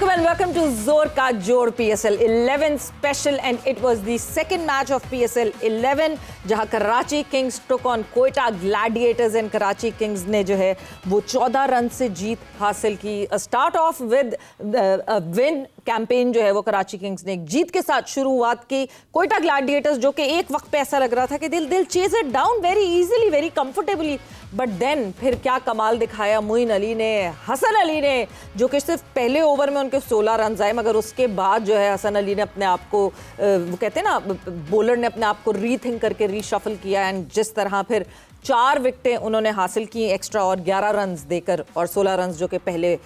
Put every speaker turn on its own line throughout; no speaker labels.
Assalamualaikum and welcome to Zor Ka Jod PSL 11 special, and it was the second match of PSL 11 जहां Karachi Kings took on Quetta Gladiators and Karachi Kings ने जो है वो 14 run से जीत हासिल की। Start of with win campaign जो है वो कराची किंग्स ने एक जीत के साथ शुरुआत की। कोयटा ग्लैडिएटर्स जो कि एक वक्त पे ऐसा लग रहा था कि दिल chase it down very easily, very comfortably, but then फिर क्या कमाल दिखाया मोइन अली ने, हसन अली ने, जो कि सिर्फ पहले ओवर में उनके 16 रन आए, मगर उसके बाद जो है हसन अली ने अपने आप को, वो कहते हैं ना, बॉलर ने अपने आप को रीथिंक करके रीशफल किया, एंड जिस तरह फिर 4 विकेटें उन्होंने हासिल की एक्स्ट्रा और 11 रन देकर, और 16 रन जो कि पहले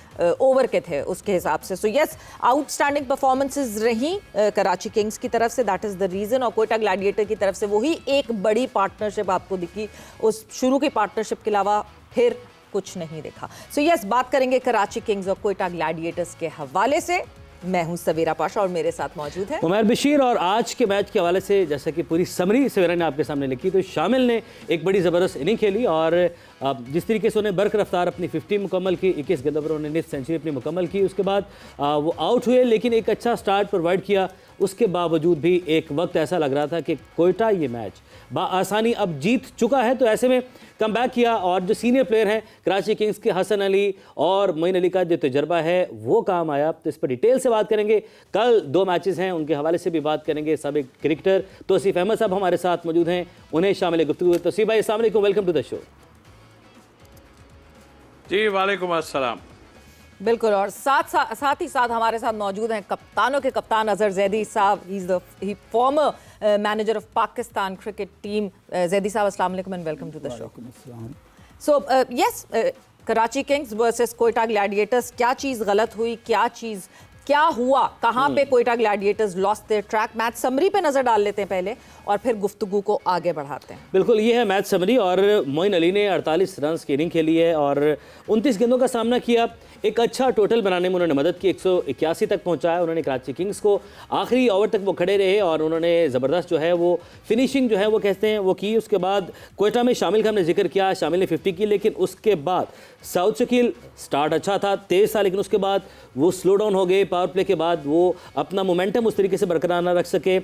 ओवर के थे उसके हिसाब से। सो यस, आउटस्टैंडिंग परफॉर्मेंसेस रही कराची किंग्स की तरफ से, दैट इज़ द रीज़न। और कोयटा ग्लैडिएटर की तरफ से वही एक बड़ी पार्टनरशिप आपको दिखी, उस शुरू की पार्टनरशिप के अलावा फिर कुछ नहीं देखा। सो यस, बात करेंगे कराची किंग्स और कोयटा ग्लैडिएटर्स के हवाले से। मैं हूं सवेरा पाशा और मेरे साथ मौजूद है
उमर बशीर। और आज के मैच के हवाले से जैसा कि पूरी समरी सवेरा ने आपके सामने लिखी, तो शामिल ने एक बड़ी ज़बरदस्त इनिंग खेली, और जिस तरीके से उन्हें बरक रफ्तार अपनी 50 मुकम्मल की, 21 गेंदों पर उन्होंने सेंचुरी अपनी मुकम्मल की, उसके बाद वो आउट हुए, लेकिन एक अच्छा स्टार्ट प्रोवाइड किया। उसके बावजूद भी एक वक्त ऐसा लग रहा था कि कोयटा ये मैच बआसानी अब जीत चुका है, तो ऐसे में कम बैक किया, और जो सीनियर प्लेयर हैं कराची किंग्स के हसन अली और मोइन अली का जो तजर्बा है वो काम आया। तो इस पर डिटेल से बात करेंगे। कल 2 मैचेस हैं, उनके हवाले से भी बात करेंगे। साबिक क्रिकेटर तौसीफ अहमद साहब हमारे साथ मौजूद हैं, उन्हें शामिल गुफ्तगू। तौसीफ भाई अस्सलाम वालेकुम, वेलकम टू द शो।
जी वालेकुम अस्सलाम।
बिल्कुल, और साथ ही साथ हमारे साथ मौजूद हैं कप्तानों के कप्तान अजहर जैदी साहब। He former manager of Pakistan cricket team. Zaidi साहब अस्सलाम वालेकुम and welcome to the show. So yes, Karachi Kings versus Quetta Gladiators, क्या चीज़ गलत हुई, क्या हुआ, कहाँ पे Quetta Gladiators lost their track? Match summary पे नजर डाल लेते हैं पहले, और फिर गुफ्तगू को आगे बढ़ाते हैं।
बिल्कुल, ये है मैच समरी। और मोइन अली ने 48 रन की इनिंग खेली है और 29 गेंदों का सामना किया। एक अच्छा टोटल बनाने में उन्होंने मदद की, 181 तक पहुंचाया उन्होंने कराची किंग्स को। आखिरी ओवर तक वो खड़े रहे और उन्होंने ज़बरदस्त जो है वो फिनिशिंग जो है वो कहते हैं वो की। उसके बाद कोयटा में शामिल का हमने जिक्र किया, शामिल ने 50 की, लेकिन उसके बाद साउथ शकील स्टार्ट अच्छा था, तेज़ था, लेकिन उसके बाद वो स्लो डाउन हो गए। पावर प्ले के बाद वो अपना मोमेंटम उस तरीके से बरकरार ना रख सके।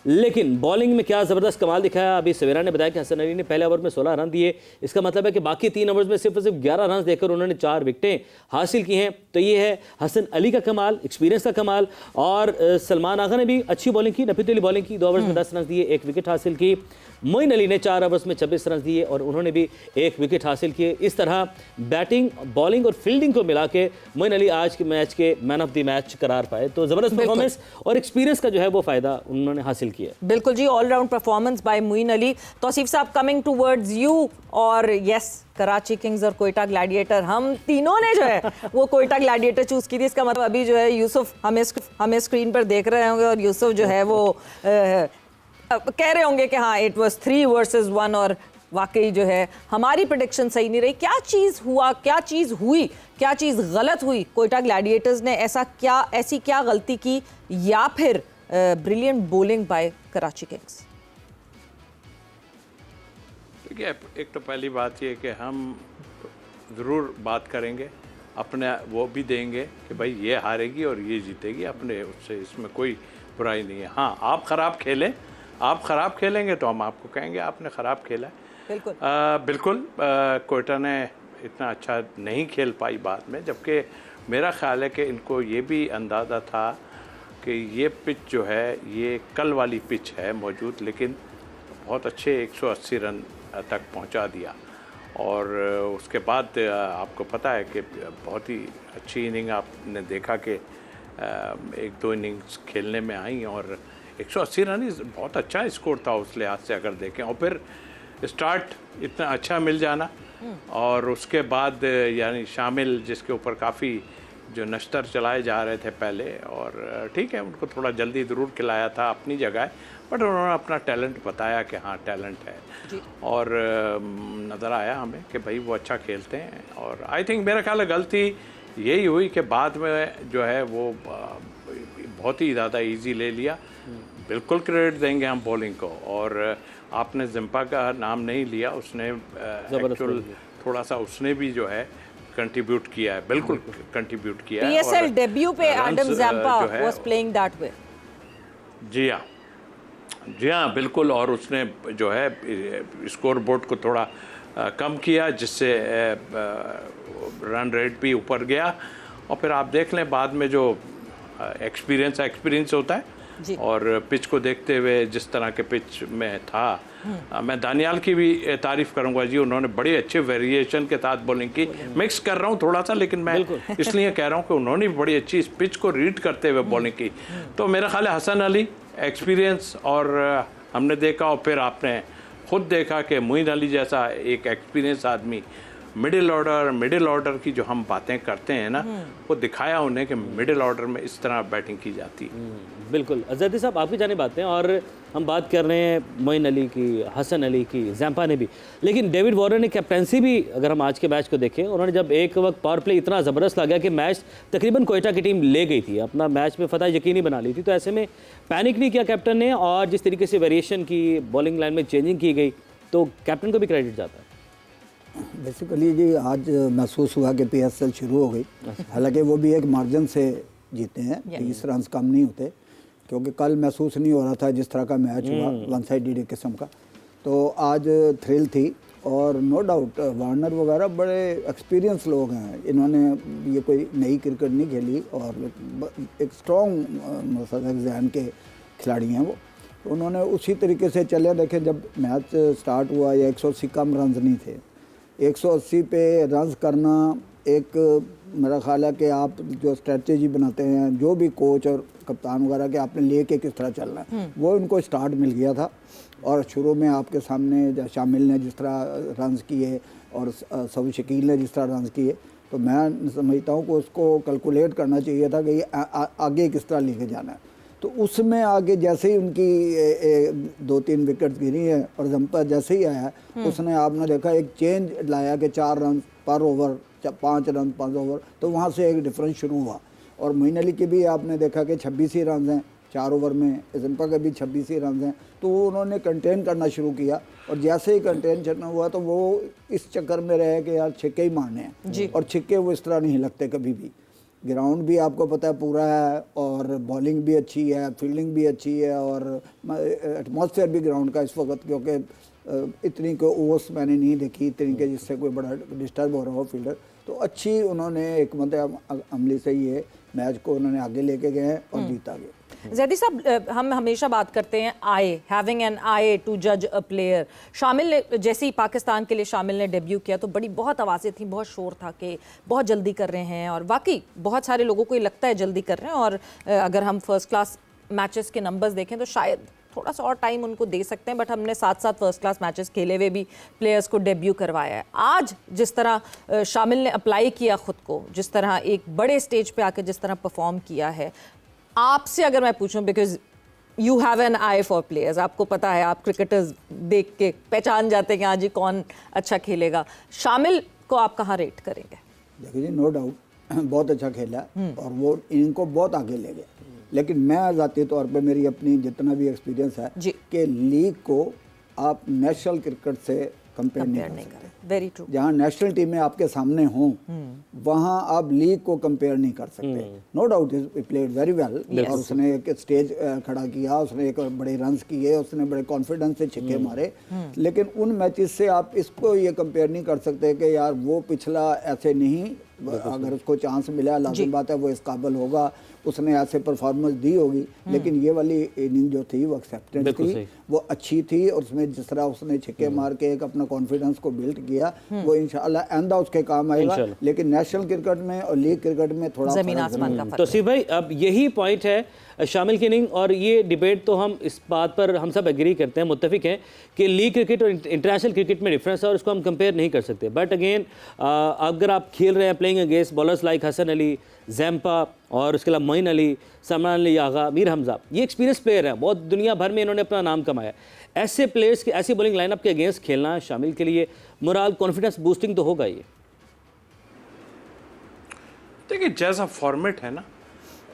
लेकिन बॉलिंग में क्या ज़बरदस्त कमाल दिखाया। अभी सवेरा ने बताया कि हसन अली ने पहले ओवर में 16 रन दिए, इसका मतलब है कि बाकी 3 ओवर्स में सिर्फ 11 रन देकर उन्होंने 4 विकेटें हासिल की हैं। तो ये है हसन अली का कमाल, एक्सपीरियंस का कमाल। और सलमान आगा ने भी अच्छी बॉलिंग की, नफीतुल्ली बॉलिंग की, 2 ओवर्स में 10 रन दिए, 1 विकेट हासिल की। मोइन अली ने 4 ओवर्स में 26 रन दिए और उन्होंने भी 1 विकेट हासिल किए। इस तरह बैटिंग, बॉलिंग और फील्डिंग को मिला के मोइन अली आज के मैच के मैन ऑफ द मैच करार पाए। तो ज़बरदस्त परफॉर्मेंस और एक्सपीरियंस का जो है वो फ़ायदा उन्होंने हासिल किया।
बिल्कुल जी, allround performance by Moeen Ali. Tauseef साहब, कमिंग टूवर्ड्स यू, और यस, कराची किंग्स और कोयटा ग्लैडिएटर, हम तीनों ने जो है वो कोयटा ग्लैडिएटर चूज की थी। इसका मतलब अभी जो है यूसुफ हमें स्क्रीन पर देख रहे होंगे, और यूसुफ जो है वो कह रहे होंगे कि हाँ इट वाज 3 वर्सेस 1, और वाकई जो है हमारी प्रेडिक्शन सही नहीं रही। क्या चीज़ हुआ, क्या चीज़ हुई, क्या चीज़ गलत हुई? कोयटा ग्लैडिएटर्स ने ऐसी क्या गलती की, या फिर brilliant bowling bye Karachi Kings?
देखिए, एक तो पहली बात ये कि हम ज़रूर बात करेंगे, अपने वो भी देंगे कि भाई ये हारेगी और ये जीतेगी, अपने उससे इसमें कोई बुराई नहीं है। हाँ, आप ख़राब खेलेंगे तो हम आपको कहेंगे आपने ख़राब खेला है। बिल्कुल कोयटा ने इतना अच्छा नहीं खेल पाई बाद में, जबकि मेरा ख्याल है कि इनको ये भी अंदाज़ा था कि ये पिच जो है ये कल वाली पिच है मौजूद, लेकिन बहुत अच्छे 180 रन तक पहुंचा दिया। और उसके बाद आपको पता है कि बहुत ही अच्छी इनिंग आपने देखा कि 1-2 इनिंग्स खेलने में आई, और 180 रन बहुत अच्छा स्कोर था उस लिहाज से अगर देखें। और फिर स्टार्ट इतना अच्छा मिल जाना, और उसके बाद यानी शामिल जिसके ऊपर काफ़ी जो नश्तर चलाए जा रहे थे पहले, और ठीक है उनको थोड़ा जल्दी ज़रूर खिलाया था अपनी जगह, बट उन्होंने अपना टैलेंट बताया कि हाँ टैलेंट है, और नज़र आया हमें कि भाई वो अच्छा खेलते हैं। और आई थिंक मेरा ख्याल है गलती यही हुई कि बाद में जो है वो बहुत ही ज़्यादा इजी ले लिया। बिल्कुल क्रेडिट देंगे हम बॉलिंग को, और आपने जिम्पा का नाम नहीं लिया, उसने एक्चुअल थोड़ा सा उसने भी जो है कंट्रीब्यूट किया है, बिल्कुल कंट्रीब्यूट किया है।
पीएसएल
और
डेब्यू पे
runs,
एडम ज़ैम्पा
जो है,
वाज प्लेइंग दैट वे।
जी हाँ, जी हाँ, बिल्कुल। और उसने जो है स्कोर बोर्ड को थोड़ा कम किया, जिससे रन रेट भी ऊपर गया। और फिर आप देख लें बाद में जो एक्सपीरियंस होता है, और पिच को देखते हुए जिस तरह के पिच में था, मैं दानियाल की भी तारीफ करूंगा जी। उन्होंने बड़े अच्छे वेरिएशन के साथ बॉलिंग की। मिक्स कर रहा हूँ थोड़ा सा, लेकिन मैं इसलिए कह रहा हूँ कि उन्होंने भी बड़ी अच्छी इस पिच को रीड करते हुए बॉलिंग की। तो मेरा ख्याल है हसन अली एक्सपीरियंस, और हमने देखा, और फिर आपने खुद देखा कि मोइन अली जैसा एक एक्सपीरियंस आदमी मिडिल ऑर्डर की जो हम बातें करते हैं ना, वो दिखाया उन्हें कि मिडिल ऑर्डर में इस तरह बैटिंग की जाती है।
बिल्कुल अजहदी साहब, आपकी जाने बातें, और हम बात कर रहे हैं मोइन अली की, हसन अली की, ज़ैम्पा ने भी, लेकिन डेविड वार्नर ने कैप्टनसी भी, अगर हम आज के मैच को देखें, उन्होंने जब एक वक्त पावर प्ले इतना ज़बरदस्त लगा कि मैच तकरीबन कोयटा की टीम ले गई थी, अपना मैच में फतह यकीनी बना ली थी, तो ऐसे में पैनिक नहीं किया कैप्टन ने, और जिस तरीके से वेरिएशन की, बॉलिंग लाइन में चेंजिंग की गई, तो कैप्टन को भी क्रेडिट जाता है।
बेसिकली जी आज महसूस हुआ कि पीएसएल शुरू हो गई, हालांकि वो भी एक मार्जिन से जीते हैं, 30 रन कम नहीं होते, क्योंकि कल महसूस नहीं हो रहा था जिस तरह का मैच हुआ, वन साइडेड किस्म का। तो आज थ्रिल थी, और नो डाउट वार्नर वगैरह बड़े एक्सपीरियंस लोग हैं, इन्होंने ये कोई नई क्रिकेट नहीं खेली, और एक स्ट्रॉन्ग जहन के खिलाड़ी हैं वो। तो उन्होंने उसी तरीके से चले। देखें, जब मैच स्टार्ट हुआ, या 180 कम रन नहीं थे, 180 पे रन्स करना एक, मेरा ख्याल है कि आप जो स्ट्रेटजी बनाते हैं, जो भी कोच और कप्तान वगैरह के आपने लेके किस तरह चलना है, वो इनको स्टार्ट मिल गया था। और शुरू में आपके सामने शामिल ने जिस तरह रन्स किए, और सब शकील ने जिस तरह रन्स किए, तो मैं समझता हूँ कि उसको कैलकुलेट करना चाहिए था कि ये आगे किस तरह लेके जाना है। तो उसमें आगे जैसे ही उनकी 2-3 विकेट गिरी हैं, और जंपर जैसे ही आया, उसने आपने देखा एक चेंज लाया कि 4 रन पर ओवर, 5 रन 5 ओवर, तो वहाँ से एक डिफरेंस शुरू हुआ। और मोइन अली की भी आपने देखा कि 26 ही रन हैं 4 ओवर में, जंपर के भी 26 ही रन हैं, तो उन्होंने कंटेन करना शुरू किया। और जैसे ही कंटेन करना हुआ, तो वो इस चक्कर में रहे कि यार छिक्के ही मारने हैं, और छिक्के वो इस तरह नहीं लगते कभी भी। ग्राउंड भी आपको पता है पूरा है, और बॉलिंग भी अच्छी है, फील्डिंग भी अच्छी है, और एटमॉस्फेयर भी ग्राउंड का इस वक्त, क्योंकि इतनी कोई ओवर्स मैंने नहीं देखी इतनी के जिससे कोई बड़ा डिस्टर्ब हो रहा हो फील्डर। तो अच्छी उन्होंने एक मतलब अमली से ये मैच को उन्होंने आगे लेके गए हैं, और जीता गया।
ज़ैदी साहब, हम हमेशा बात करते हैं हैविंग एन आई टू जज अ प्लेयर। शामिल ने, जैसे ही पाकिस्तान के लिए शामिल ने डेब्यू किया, तो बहुत आवाज़ें थी, बहुत शोर था कि बहुत जल्दी कर रहे हैं, और वाकई बहुत सारे लोगों को ये लगता है जल्दी कर रहे हैं। और अगर हम फर्स्ट क्लास मैचेस के नंबर्स देखें तो शायद थोड़ा सा और टाइम उनको दे सकते हैं, बट हमने 7 फर्स्ट क्लास मैचेस खेले हुए भी प्लेयर्स को डेब्यू करवाया है। आज जिस तरह शामिल ने अप्लाई किया खुद को, जिस तरह एक बड़े स्टेज पे आकर जिस तरह परफॉर्म किया है, आपसे अगर मैं पूछूं, because you have an I for players, आपको पता है, आप क्रिकेटर्स देख के पहचान जाते हैं कि हाँ जी कौन अच्छा खेलेगा, शामिल को आप कहाँ रेट करेंगे?
देखिए जी, नो डाउट बहुत अच्छा खेला, और वो इनको बहुत आगे ले गया। लेकिन मैं ज़ाती तौर पे, मेरी अपनी जितना भी एक्सपीरियंस है कि लीग को आप नेशनल क्रिकेट से कंपेयर नहीं कर सकते।
Very true.
जहाँ नेशनल टीमें आपके सामने हों, वहाँ आप लीग को कंपेयर नहीं कर सकते। No doubt he played very well, और उसने एक स्टेज खड़ा किया, उसने एक बड़े रन्स किए, उसने बड़े कॉन्फिडेंस से छक्के मारे। लेकिन उन मैचेस से आप इसको ये कंपेयर नहीं कर सकते कि यार वो पिछला ऐसे नहीं, अगर उसको चांस मिला, लाजिम बात है वो इस काबिल होगा, उसने ऐसे परफॉर्मेंस दी होगी। लेकिन ये वाली इनिंग जो थी वो एक्सेप्टेड थी, वो अच्छी थी, और उसमें जिस तरह उसने छक्के मार के एक अपना कॉन्फिडेंस को बिल्ड किया, वो इंशाल्लाह आइंदा उसके काम आएगा। लेकिन नेशनल क्रिकेट में और लीग क्रिकेट में थोड़ा
जमीन आसमान का फर्क।
तो सिर्फ भाई, अब यही पॉइंट है शामिल की इनिंग, और ये डिबेट तो हम इस बात पर हम सब एग्री करते हैं, मुत्तफिक हैं कि लीग क्रिकेट और इंटरनेशनल क्रिकेट में डिफरेंस है, और उसको हम कंपेयर नहीं कर सकते। बट अगेन, अगर आप खेल रहे हैं playing against bowlers like Hasan Ali, Zampa, और उसके अलावा मोइन अली, सलमान अली आगा, मीर हमजा, ये एक्सपीरियंस प्लेयर हैं, बहुत दुनिया भर में इन्होंने अपना नाम कमाया। ऐसे प्लेयर्स की ऐसी बॉलिंग लाइनअप के अगेंस्ट खेलना शामिल के लिए मोरल कॉन्फिडेंस बूस्टिंग तो होगा। ये
देखिए, जैसा फॉर्मेट है ना,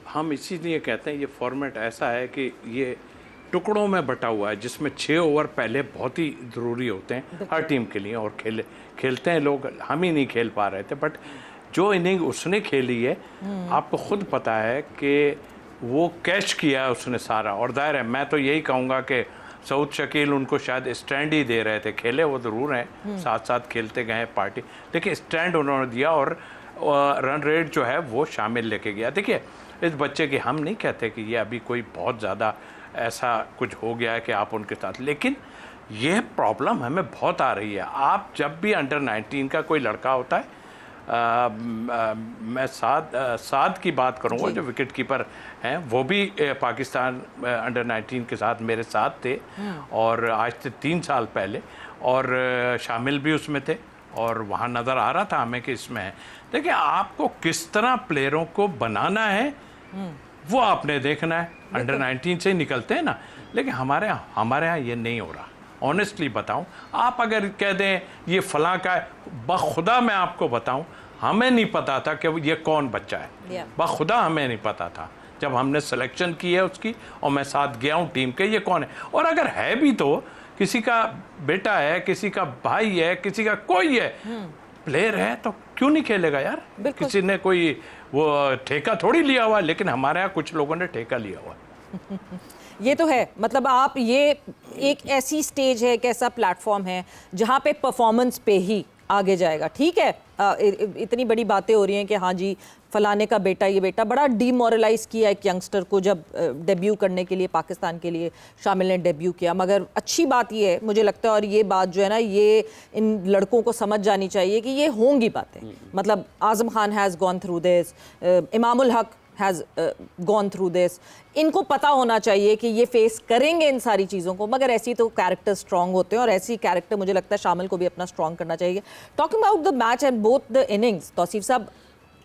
हम इसीलिए कहते हैं ये फॉर्मेट ऐसा है कि ये टुकड़ों में बटा हुआ है, जिसमें 6 ओवर पहले बहुत ही ज़रूरी होते हैं हर टीम के लिए, और खेलते हैं लोग, हम ही नहीं खेल पा रहे थे। बट जो इनिंग उसने खेली है, आपको खुद पता है कि वो कैच किया है उसने सारा। और जाहिर है, मैं तो यही कहूँगा कि सऊद शकील उनको शायद स्टैंड ही दे रहे थे, खेले वो ज़रूर हैं, साथ साथ खेलते गए पार्टी, लेकिन स्टैंड उन्होंने दिया और रन रेट जो है वो शामिल लेके गया। देखिए, इस बच्चे की हम नहीं कहते कि ये अभी कोई बहुत ज़्यादा ऐसा कुछ हो गया है कि आप उनके साथ, लेकिन ये प्रॉब्लम हमें बहुत आ रही है। आप जब भी अंडर 19 का कोई लड़का होता है, मैं साद की बात करूंगा जो विकेट कीपर हैं, वो भी पाकिस्तान अंडर 19 के साथ मेरे साथ थे, और आज से 3 साल पहले, और शामिल भी उसमें थे, और वहाँ नज़र आ रहा था हमें कि इसमें है। देखिए, आपको किस तरह प्लेयरों को बनाना है वो आपने देखना है। अंडर 19 से निकलते हैं ना, लेकिन हमारे यहाँ ये नहीं हो रहा। ऑनेस्टली बताऊं, आप अगर कह दें ये फलां का है, बखुदा मैं आपको बताऊं, हमें नहीं पता था कि ये कौन बच्चा है। बखुदा हमें नहीं पता था जब हमने सिलेक्शन की है उसकी, और मैं साथ गया हूं टीम के, ये कौन है। और अगर है भी तो किसी का बेटा है, किसी का भाई है, किसी का कोई है, प्लेयर है, तो क्यों नहीं खेलेगा यार। किसी ने कोई वो ठेका थोड़ी लिया हुआ, लेकिन हमारे यहाँ कुछ लोगों ने ठेका लिया हुआ।
ये तो है, मतलब आप ये एक ऐसी स्टेज है, एक ऐसा प्लेटफॉर्म है जहाँ पे परफॉर्मेंस पे ही आगे जाएगा। ठीक है, इतनी बड़ी बातें हो रही हैं कि हाँ जी फलाने का बेटा, ये बेटा, बड़ा डीमोरलाइज किया एक यंगस्टर को जब डेब्यू करने के लिए पाकिस्तान के लिए शामिल ने डेब्यू किया। मगर अच्छी बात ये है, मुझे लगता है, और ये बात जो है ना, ये इन लड़कों को समझ जानी चाहिए कि ये होंगी बातें। मतलब Azam Khan has gone through this, Imamul Haq has gone through this. इनको पता होना चाहिए कि ये फेस करेंगे इन सारी चीज़ों को, मगर ऐसी तो कैरेक्टर स्ट्रॉन्ग होते हैं, और ऐसी कैरेक्टर मुझे लगता है शामिल को भी अपना स्ट्रॉन्ग करना चाहिए। Talking about the match and both the innings, Tauseef साहब,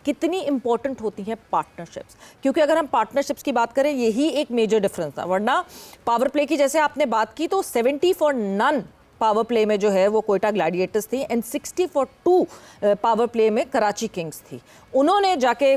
कितनी इंपॉर्टेंट होती हैं पार्टनरशिप्स? क्योंकि अगर हम पार्टनरशिप्स की बात करें, यही एक मेजर डिफरेंस था। वरना पावर प्ले की जैसे आपने बात की, तो 70 फॉर नन पावर प्ले में जो है वो कोयटा ग्लैडिएटर्स थी, एंड 60 फॉर 2 पावर प्ले में कराची किंग्स थी। उन्होंने जाके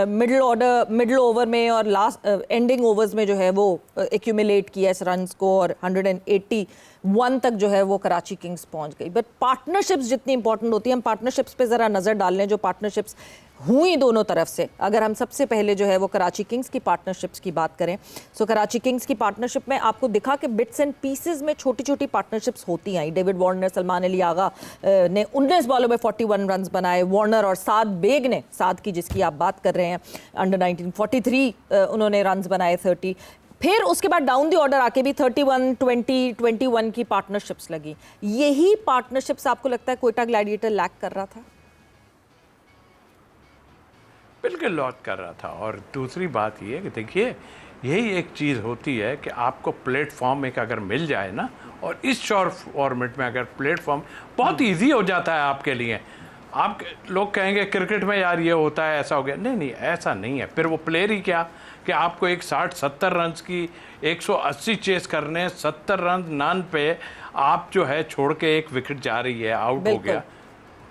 मिडिल ओवर में और लास्ट एंडिंग ओवर्स में जो है वो एक्यूमुलेट किया इस रन्स को, और 181 तक जो है वो कराची किंग्स पहुंच गई। बट पार्टनरशिप्स जितनी इंपॉर्टेंट होती है, हम पार्टनरशिप्स पे ज़रा नज़र डाल लें जो पार्टनरशिप्स हुई दोनों तरफ से। अगर हम सबसे पहले जो है वो कराची किंग्स की पार्टनरशिप्स की बात करें, सो कराची किंग्स की पार्टनरशिप में आपको दिखा कि बिट्स एंड पीसेस में छोटी छोटी पार्टनरशिप्स होती आई। डेविड वार्नर, सलमान अली आगा ने 19 बॉलों में 41 रन बनाए। वार्नर और साद बेग ने, साद की जिसकी आप बात कर रहे हैं, अंडर 19 43 उन्होंने रन बनाए 30। फिर उसके बाद डाउन द ऑर्डर आके भी 31, 20, 21 की पार्टनरशिप्स लगी। यही पार्टनरशिप्स आपको लगता है कोयटा ग्लैडिएटर लैक कर रहा था?
बिल्कुल लॉक कर रहा था। और दूसरी बात ये कि देखिए, यही एक चीज़ होती है कि आपको प्लेटफॉर्म एक अगर मिल जाए ना, और इस शॉर्ट फॉर्मेट में अगर प्लेटफॉर्म, बहुत इजी हो जाता है आपके लिए। आप लोग कहेंगे क्रिकेट में यार ये होता है, ऐसा हो गया, नहीं नहीं, ऐसा नहीं है। फिर वो प्लेयर ही क्या कि आपको एक 60-70 रन की 180 चेस करने, 70 रन नन पे आप जो है छोड़ के एक विकेट जा रही है, आउट हो गया,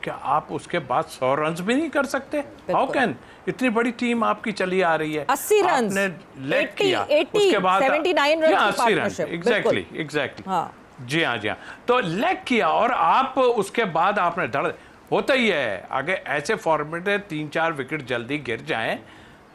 क्या आप उसके बाद 100 रन भी नहीं कर सकते? How can? इतनी बड़ी टीम आपकी चली आ रही है,
80 रन
आपने लेग किया, उसके बाद
79 रन,
80 रन, एग्जैक्टली
हाँ
जी हाँ जी हाँ, तो लेग किया, और आप उसके बाद आपने धड़, होता ही है आगे ऐसे फॉर्मेट में 3-4 विकेट जल्दी गिर जाएं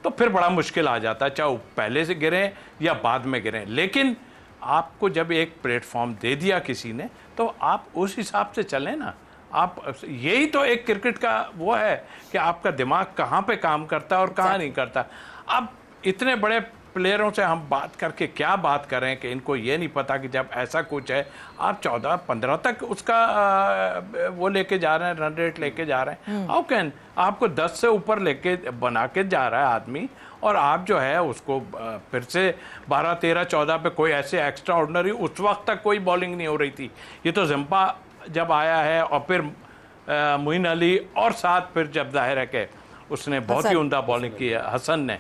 तो फिर बड़ा मुश्किल आ जाता है, चाहे वो पहले से गिरें या बाद में गिरें। लेकिन आपको जब एक प्लेटफॉर्म दे दिया किसी ने, तो आप उस हिसाब से चलें ना। आप, यही तो एक क्रिकेट का वो है कि आपका दिमाग कहाँ पे काम करता है और कहाँ नहीं करता। अब इतने बड़े प्लेयरों से हम बात करके क्या बात करें कि इनको ये नहीं पता कि जब ऐसा कुछ है, आप 14-15 तक उसका वो लेके जा रहे हैं, रन रेट लेके जा रहे हैं। How can? आपको 10 से ऊपर लेके बना के जा रहा है आदमी, और आप जो है उसको फिर से 12-13-14 पे कोई ऐसे एक्स्ट्रा ऑर्डिनरी, उस वक्त तक कोई बॉलिंग नहीं हो रही थी। ये तो जंपा जब आया है, और फिर मोइन अली, और साथ फिर जब जाहिर है कि उसने बहुत ही उम्दा बॉलिंग की है हसन ने,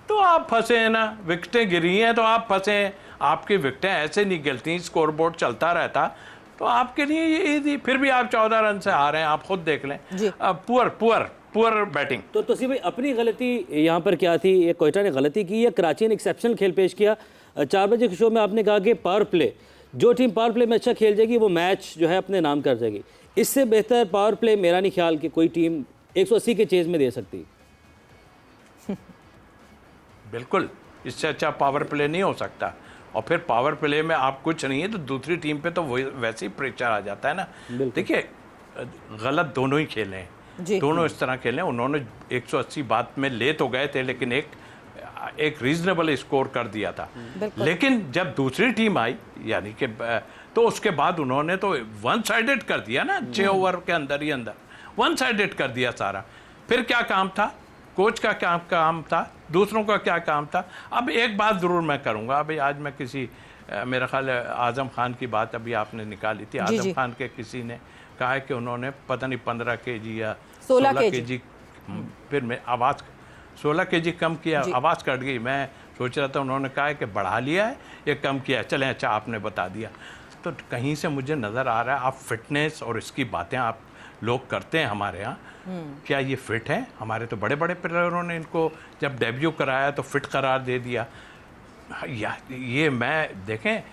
तो आप फंसे हैं ना, विकेटें गिरी हैं तो आप फंसे हैं। आपकी विकेटें ऐसे नहीं गिरती, स्कोर बोर्ड चलता रहता, तो आपके लिए ये ईजी। फिर भी आप 14 रन से आ रहे हैं, आप खुद देख लें। Poor batting.
तो तौसीफ भाई, अपनी गलती यहाँ पर क्या थी? ये कोयटा ने गलती की या कराची ने एक्सेप्शनल खेल पेश किया? 4 बजे के शो में आपने कहा कि पावर प्ले, जो टीम पावर प्ले में अच्छा खेल जाएगी वो मैच जो है अपने नाम कर जाएगी। इससे बेहतर पावर प्ले मेरा नहीं ख्याल कि कोई टीम 180 के चेज में दे सकती।
बिल्कुल, इससे अच्छा पावर प्ले नहीं हो सकता। और फिर पावर प्ले में आप कुछ नहीं है तो दूसरी टीम पे तो वैसे ही प्रेशर आ जाता है ना। देखिए, गलत दोनों ही खेले हैं, दोनों इस तरह खेले। उन्होंने 180 बात में ले तो गए थे, लेकिन एक रीजनेबल स्कोर कर दिया था। लेकिन जब दूसरी टीम आई, यानी कि तो उसके बाद उन्होंने तो वन साइडेड कर दिया ना, 6 ओवर के अंदर ही अंदर वन साइडेड कर दिया सारा। फिर क्या काम था, कोच का क्या काम था, दूसरों का क्या काम था। अब एक बात ज़रूर मैं करूँगा, अभी आज मैं किसी मेरा ख्याल है आज़म खान की बात अभी आपने निकाली थी। आज़म खान के किसी ने कहा है कि उन्होंने पता नहीं 15 kg या 16 kg, फिर मैं आवाज़ 16 kg कम किया, आवाज़ कट गई। मैं सोच रहा था उन्होंने कहा है कि बढ़ा लिया है या कम किया है। चलें, अच्छा आपने बता दिया। तो कहीं से मुझे नज़र आ रहा है आप फिटनेस और इसकी बातें आप लोग करते हैं हमारे यहाँ। क्या ये फिट है? हमारे तो बड़े बड़े प्लेयरों ने इनको जब डेब्यू कराया तो फिट करार दे दिया। ये मैं देखें,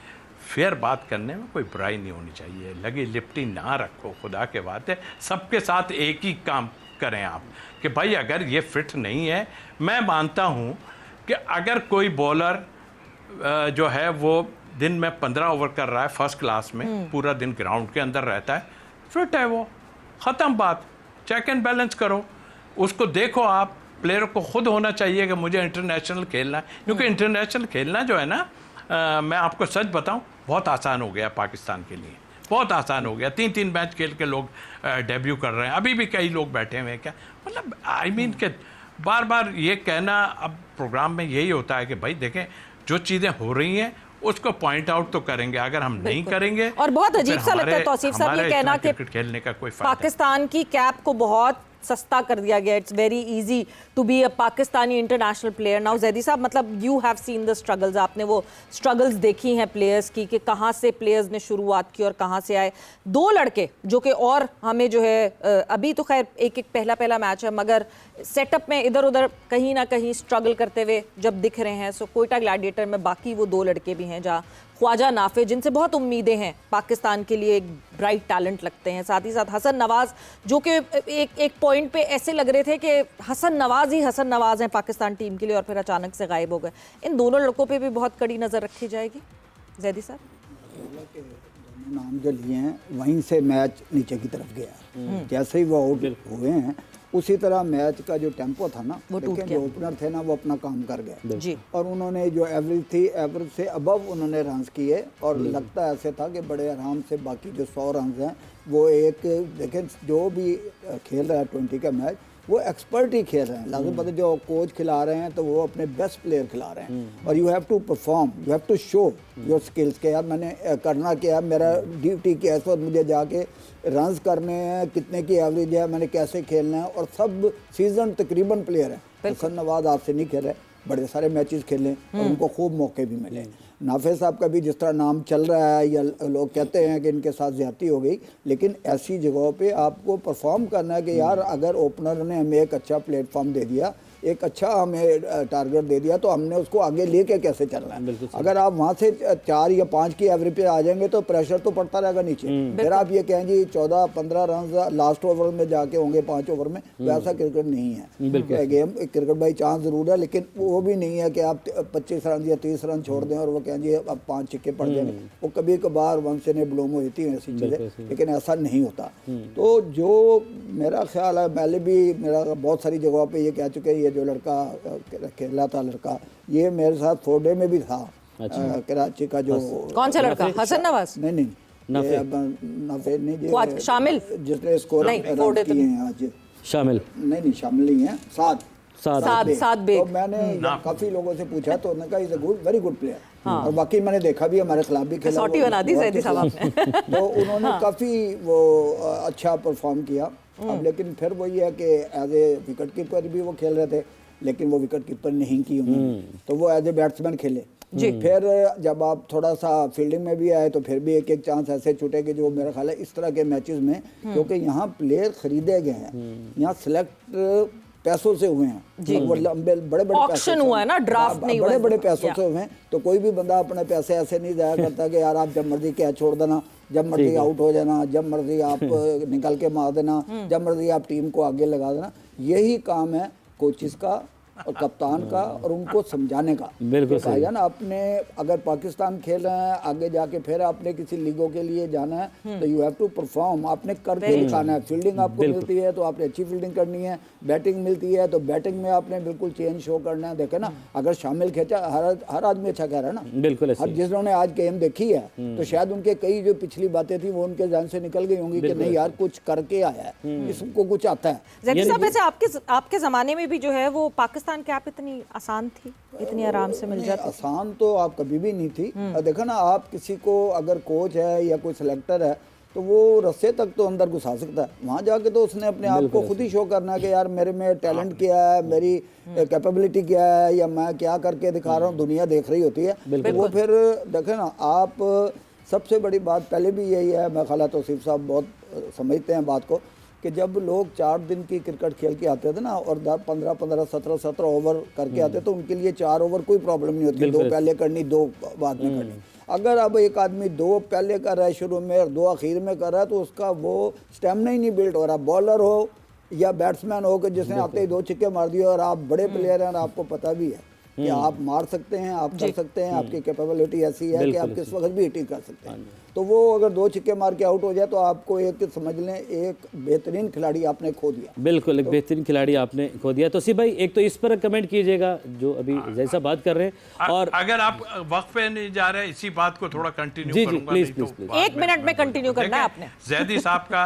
फेयर बात करने में कोई बुराई नहीं होनी चाहिए। लगी लिपटी ना रखो, खुदा के बात है। सबके साथ एक ही काम करें आप कि भाई अगर ये फिट नहीं है, मैं मानता हूँ कि अगर कोई बॉलर जो है वो दिन में 15 ओवर कर रहा है फर्स्ट क्लास में, पूरा दिन ग्राउंड के अंदर रहता है, फिट है वो, ख़त्म बात। चेक एंड बैलेंस करो, उसको देखो। आप प्लेयर को खुद होना चाहिए कि मुझे इंटरनेशनल खेलना है, क्योंकि इंटरनेशनल खेलना जो है ना, मैं आपको सच बताऊं, बहुत आसान हो गया पाकिस्तान के लिए, बहुत आसान हो गया। 3-3 मैच खेल के लोग डेब्यू कर रहे हैं। अभी भी कई लोग बैठे हुए हैं। क्या मतलब, आई मीन के बार बार ये कहना अब प्रोग्राम में यही होता है कि भाई देखें, जो चीज़ें हो रही हैं उसको पॉइंट आउट तो करेंगे। अगर हम नहीं करेंगे,
और बहुत अजीब सा लगता है तौसीफ साहब ये कहना कि
क्रिकेट खेलने का कोई फायदा
पाकिस्तान की कैप को बहुत सस्ता कर दिया गया। It's very easy to be a Pakistani international player now. Zaidi साहब, मतलब you have seen the struggles, आपने वो स्ट्रगल्स देखी हैं प्लेयर्स की कि कहाँ से प्लेयर्स ने शुरुआत की और कहाँ से आए। 2 लड़के जो कि, और हमें जो है अभी तो खैर एक पहला मैच है, मगर सेटअप में इधर उधर कहीं ना कहीं स्ट्रगल करते हुए जब दिख रहे हैं। सो कोयटा ग्लैडिएटर में बाकी वो 2 लड़के भी हैं, जहाँ ख्वाजा नाफे, जिनसे बहुत उम्मीदें हैं, पाकिस्तान के लिए एक ब्राइट टैलेंट लगते हैं। साथ ही साथ हसन नवाज, जो कि एक पॉइंट पे ऐसे लग रहे थे कि हसन नवाज हैं पाकिस्तान टीम के लिए, और फिर अचानक से गायब हो गए। इन दोनों लड़कों पे भी बहुत कड़ी नज़र रखी जाएगी। जैदी साहब,
नाम जो लिए हैं वहीं से मैच नीचे की तरफ गया। जैसे ही वो आउट हुए हैं, उसी तरह मैच का जो टेम्पो था ना, लेकिन जो ओपनर थे ना वो अपना काम कर गए और उन्होंने जो एवरेज थी, एवरेज से अबव उन्होंने रन्स किए। और लगता ऐसे था कि बड़े आराम से बाकी जो 100 रन्स हैं वो एक, देखें जो भी खेल रहा है 20 का मैच, वो एक्सपर्ट ही खेल रहे हैं। लाजिम पता, जो कोच खिला रहे हैं तो वो अपने बेस्ट प्लेयर खिला रहे हैं। और you have to perform, you have to show your skills के यार मैंने करना क्या, मेरा ड्यूटी क्या है, इस वक्त मुझे जाके रन्स करने हैं, कितने की एवरेज है, मैंने कैसे खेलना है। और सब सीजन तकरीबन प्लेयर हैं। हसन नवाज आपसे नहीं खेल रहे, बड़े सारे मैचेस खेले और उनको खूब मौके भी मिले। नाफे साहब का भी जिस तरह नाम चल रहा है, या लोग कहते हैं कि इनके साथ ज्यादती हो गई, लेकिन ऐसी जगहों पे आपको परफॉर्म करना है कि यार अगर ओपनर ने हमें एक अच्छा प्लेटफॉर्म दे दिया, एक अच्छा हमें टारगेट दे दिया, तो हमने उसको आगे लेके कैसे चलना है। अगर आप वहाँ से 4 या 5 की एवरेज पे आ जाएंगे तो प्रेशर तो पड़ता रहेगा नीचे। फिर आप ये कहें जी 14-15 रन लास्ट ओवर में जाके होंगे 5 ओवर में, वैसा क्रिकेट नहीं है। गेम क्रिकेट बाई चांस जरूर है, लेकिन वो भी नहीं है कि आप 25 रन या 30 रन छोड़ दें और वो कहें जी अब 5 छक्के पड़ जाएंगे। वो कभी कभार वंस इन ए ब्लू में होती हैं ऐसी चीज़ें, लेकिन ऐसा नहीं होता। तो जो मेरा ख्याल है, पहले भी मेरा बहुत सारी जगहों पर ये कह चुके हैं, जो लड़का खेला था लड़का, ये मेरे साथ 4 डे में भी था। कराची का जो
कौन सा लड़का, हसन नवाज?
नहीं नाफे नहीं,
शामिल
जिसने स्कोर किए हैं आज, शामिल नहीं शामिल नहीं है। सात बेग। तो मैंने काफी लोगों से पूछा तो उन्होंने कहा is a good, very good player. और बाकी मैंने देखा भी हमारे खिलाफ भी खेला,
सोटी बना दी जैदी साहब आपने।
तो उन्होंने काफी वो अच्छा परफॉर्म किया। अब लेकिन फिर वही है कि एज ए विकेट कीपर भी वो खेल रहे थे, लेकिन वो विकेट कीपर नहीं की उन्होंने, तो वो एज ए बैट्समैन खेले। फिर जब आप थोड़ा सा फील्डिंग में भी आए तो फिर भी एक चांस ऐसे छूटे कि जो मेरा ख्याल है इस तरह के मैचेस में, क्योंकि यहाँ प्लेयर खरीदे गए हैं, यहाँ सेलेक्ट पैसों से हुए हैं, वो लंबे बड़े बड़े
Auction हुआ है ना, draft नहीं हुआ
बड़े
है।
बड़े पैसों
Yeah.
से हुए हैं। तो कोई भी बंदा अपने पैसे ऐसे नहीं जाया करता कि यार आप जब मर्जी कैच छोड़ देना, जब मर्जी आउट हो जाना, जब मर्जी आप निकल के मार देना, जब मर्जी आप टीम को आगे लगा देना। यही काम है कोचिस का और कप्तान का और उनको समझाने का।
बिल्कुल
तो भाईजान आपने अगर पाकिस्तान खेल रहे हैं, आगे जाके फिर आपने किसी लीगों के लिए जाना है तो यू हैव टू परफॉर्म, आपने करके दिखाना है। फील्डिंग आपको मिलती है तो आपने अच्छी फील्डिंग करनी है, बैटिंग मिलती है तो बैटिंग में आपने बिल्कुल चेंज शो करना है। देखे ना, अगर शामिल खींचा, हर आदमी अच्छा कह रहा है ना,
बिल्कुल ऐसे
हर जिन्होंने आज गेम देखी है तो शायद उनके कई जो पिछली बातें थी वो उनके जान से निकल गई होंगी कि नहीं यार कुछ करके आया है, इसको कुछ आता है।
जैदी साहब, वैसे आपके ज़माने में भी जो है वो पाकिस्तान कैप इतनी आसान थी, इतनी आराम से मिल जाती?
आसान तो आप कभी भी नहीं थी। देखो ना, आप किसी को अगर कोच है या कोई सिलेक्टर है तो वो रस्से तक तो अंदर घुसा सकता है, वहाँ जाके तो उसने अपने आप को खुद ही शो करना है कि यार मेरे में टैलेंट क्या है, मेरी कैपेबिलिटी क्या है, या मैं क्या करके दिखा रहा हूँ, दुनिया देख रही होती है। तो वो फिर देखे ना, आप सबसे बड़ी बात पहले भी यही है, मैं ख्याल तौसीफ साहब बहुत समझते हैं बात को, कि जब लोग 4 दिन की क्रिकेट खेल के आते थे ना और 15-15, 17-17 ओवर करके आते तो उनके लिए 4 ओवर कोई प्रॉब्लम नहीं होती, 2 पहले करनी, 2 बाद में करनी। अगर अब एक आदमी 2 पहले कर रहा है शुरू में और 2 आखिर में कर रहा है तो उसका वो स्टेमिना ही नहीं बिल्ड हो रहा। बॉलर हो या बैट्समैन हो कि जिसने आते ही 2 छक्के मार दिए और आप बड़े प्लेयर हैं और आपको पता भी है कि आप मार सकते हैं, आप कर सकते हैं, आपकी कैपेबिलिटी ऐसी है कि आप किस वक्त भी हिटिंग कर सकते हैं। तो वो अगर 2 छक्के मार के आउट हो जाए तो आपको एक समझ लें एक बेहतरीन खिलाड़ी आपने खो दिया।
बिल्कुल, एक बेहतरीन खिलाड़ी आपने खो दिया। तो सी भाई, एक तो इस पर कमेंट कीजिएगा जो अभी जैसा बात कर रहे हैं, और
अगर आप वक्त पे नहीं जा रहे, इसी बात को थोड़ा कंटिन्यू
जी,
करूंगा।
प्लीज,
नहीं तो
प्लीज,
बाद
1 मिनट में कंटिन्यू करना है आपने।
जैदी साहब का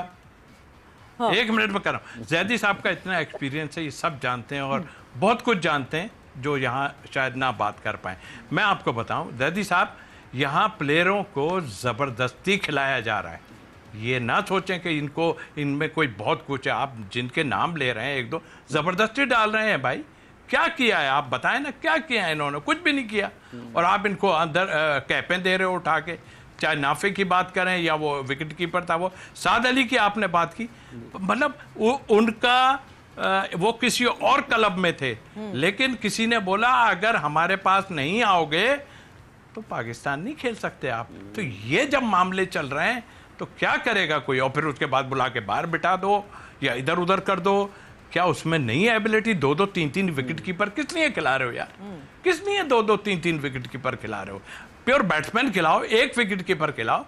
1 मिनट में कर रहा हूं। जैदी साहब का इतना एक्सपीरियंस है, ये सब जानते हैं और बहुत कुछ जानते हैं जो यहाँ शायद ना बात कर पाए। मैं आपको बताऊं, जैदी साहब, यहाँ प्लेयरों को ज़बरदस्ती खिलाया जा रहा है। ये ना सोचें कि इनमें कोई बहुत कुछ है। आप जिनके नाम ले रहे हैं, 1-2 ज़बरदस्ती डाल रहे हैं। भाई क्या किया है आप बताएं ना, क्या किया है इन्होंने? कुछ भी नहीं किया। और आप इनको अंदर कैपें दे रहे हो उठा के, चाहे नाफे की बात करें या वो विकेट कीपर था, वो साद अली की आपने बात की, मतलब उनका वो किसी और क्लब में थे, लेकिन किसी ने बोला अगर हमारे पास नहीं आओगे तो पाकिस्तान नहीं खेल सकते आप। तो ये जब मामले चल रहे हैं तो क्या करेगा कोई? और फिर उसके बाद बुला के बाहर बिठा दो या इधर उधर कर दो। क्या उसमें नहीं है एबिलिटी? 2-2, 3-3 विकेट कीपर किस लिए खिला रहे हो यार? किस लिए 2-2, 3-3 विकेट कीपर खिला रहे हो? प्योर बैट्समैन खिलाओ, 1 विकेट कीपर खिलाओ।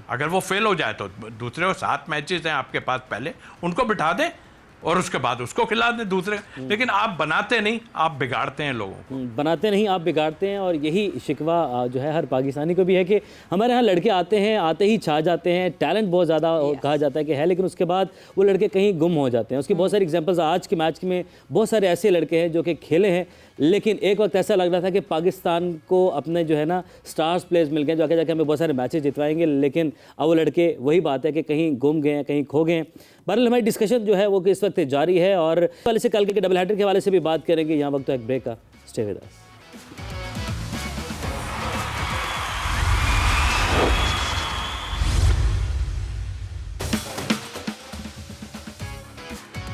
अगर वो फेल हो जाए तो दूसरे 7 मैचेस हैं आपके पास, पहले उनको बिठा दें और उसके बाद उसको खिला दें दूसरे। लेकिन आप बनाते नहीं, आप बिगाड़ते हैं लोगों को।
बनाते नहीं, आप बिगाड़ते हैं। और यही शिकवा जो है हर पाकिस्तानी को भी है कि हमारे यहाँ लड़के आते हैं, आते ही छा जाते हैं, टैलेंट बहुत ज़्यादा कहा जाता है कि है, लेकिन उसके बाद वो लड़के कहीं गुम हो जाते हैं। उसकी बहुत सारी एग्जांपल्स आज के मैच में बहुत सारे ऐसे लड़के हैं जो कि खेले हैं, लेकिन एक वक्त ऐसा लग रहा था कि पाकिस्तान को अपने जो है ना स्टार्स प्लेयर्स मिल गए जो आगे जाके हमें बहुत सारे मैचेस जितवाएंगे, लेकिन अब वो लड़के वही बात है कि कहीं गुम गए हैं, कहीं खो गए हैं। बहरहाल हमारी डिस्कशन जो है वो इस वक्त जारी है और पहले से कल के डबल हेडर के हवाले से भी बात करेंगे। यहाँ वक्त तो एक ब्रेक का, स्टे विद अस।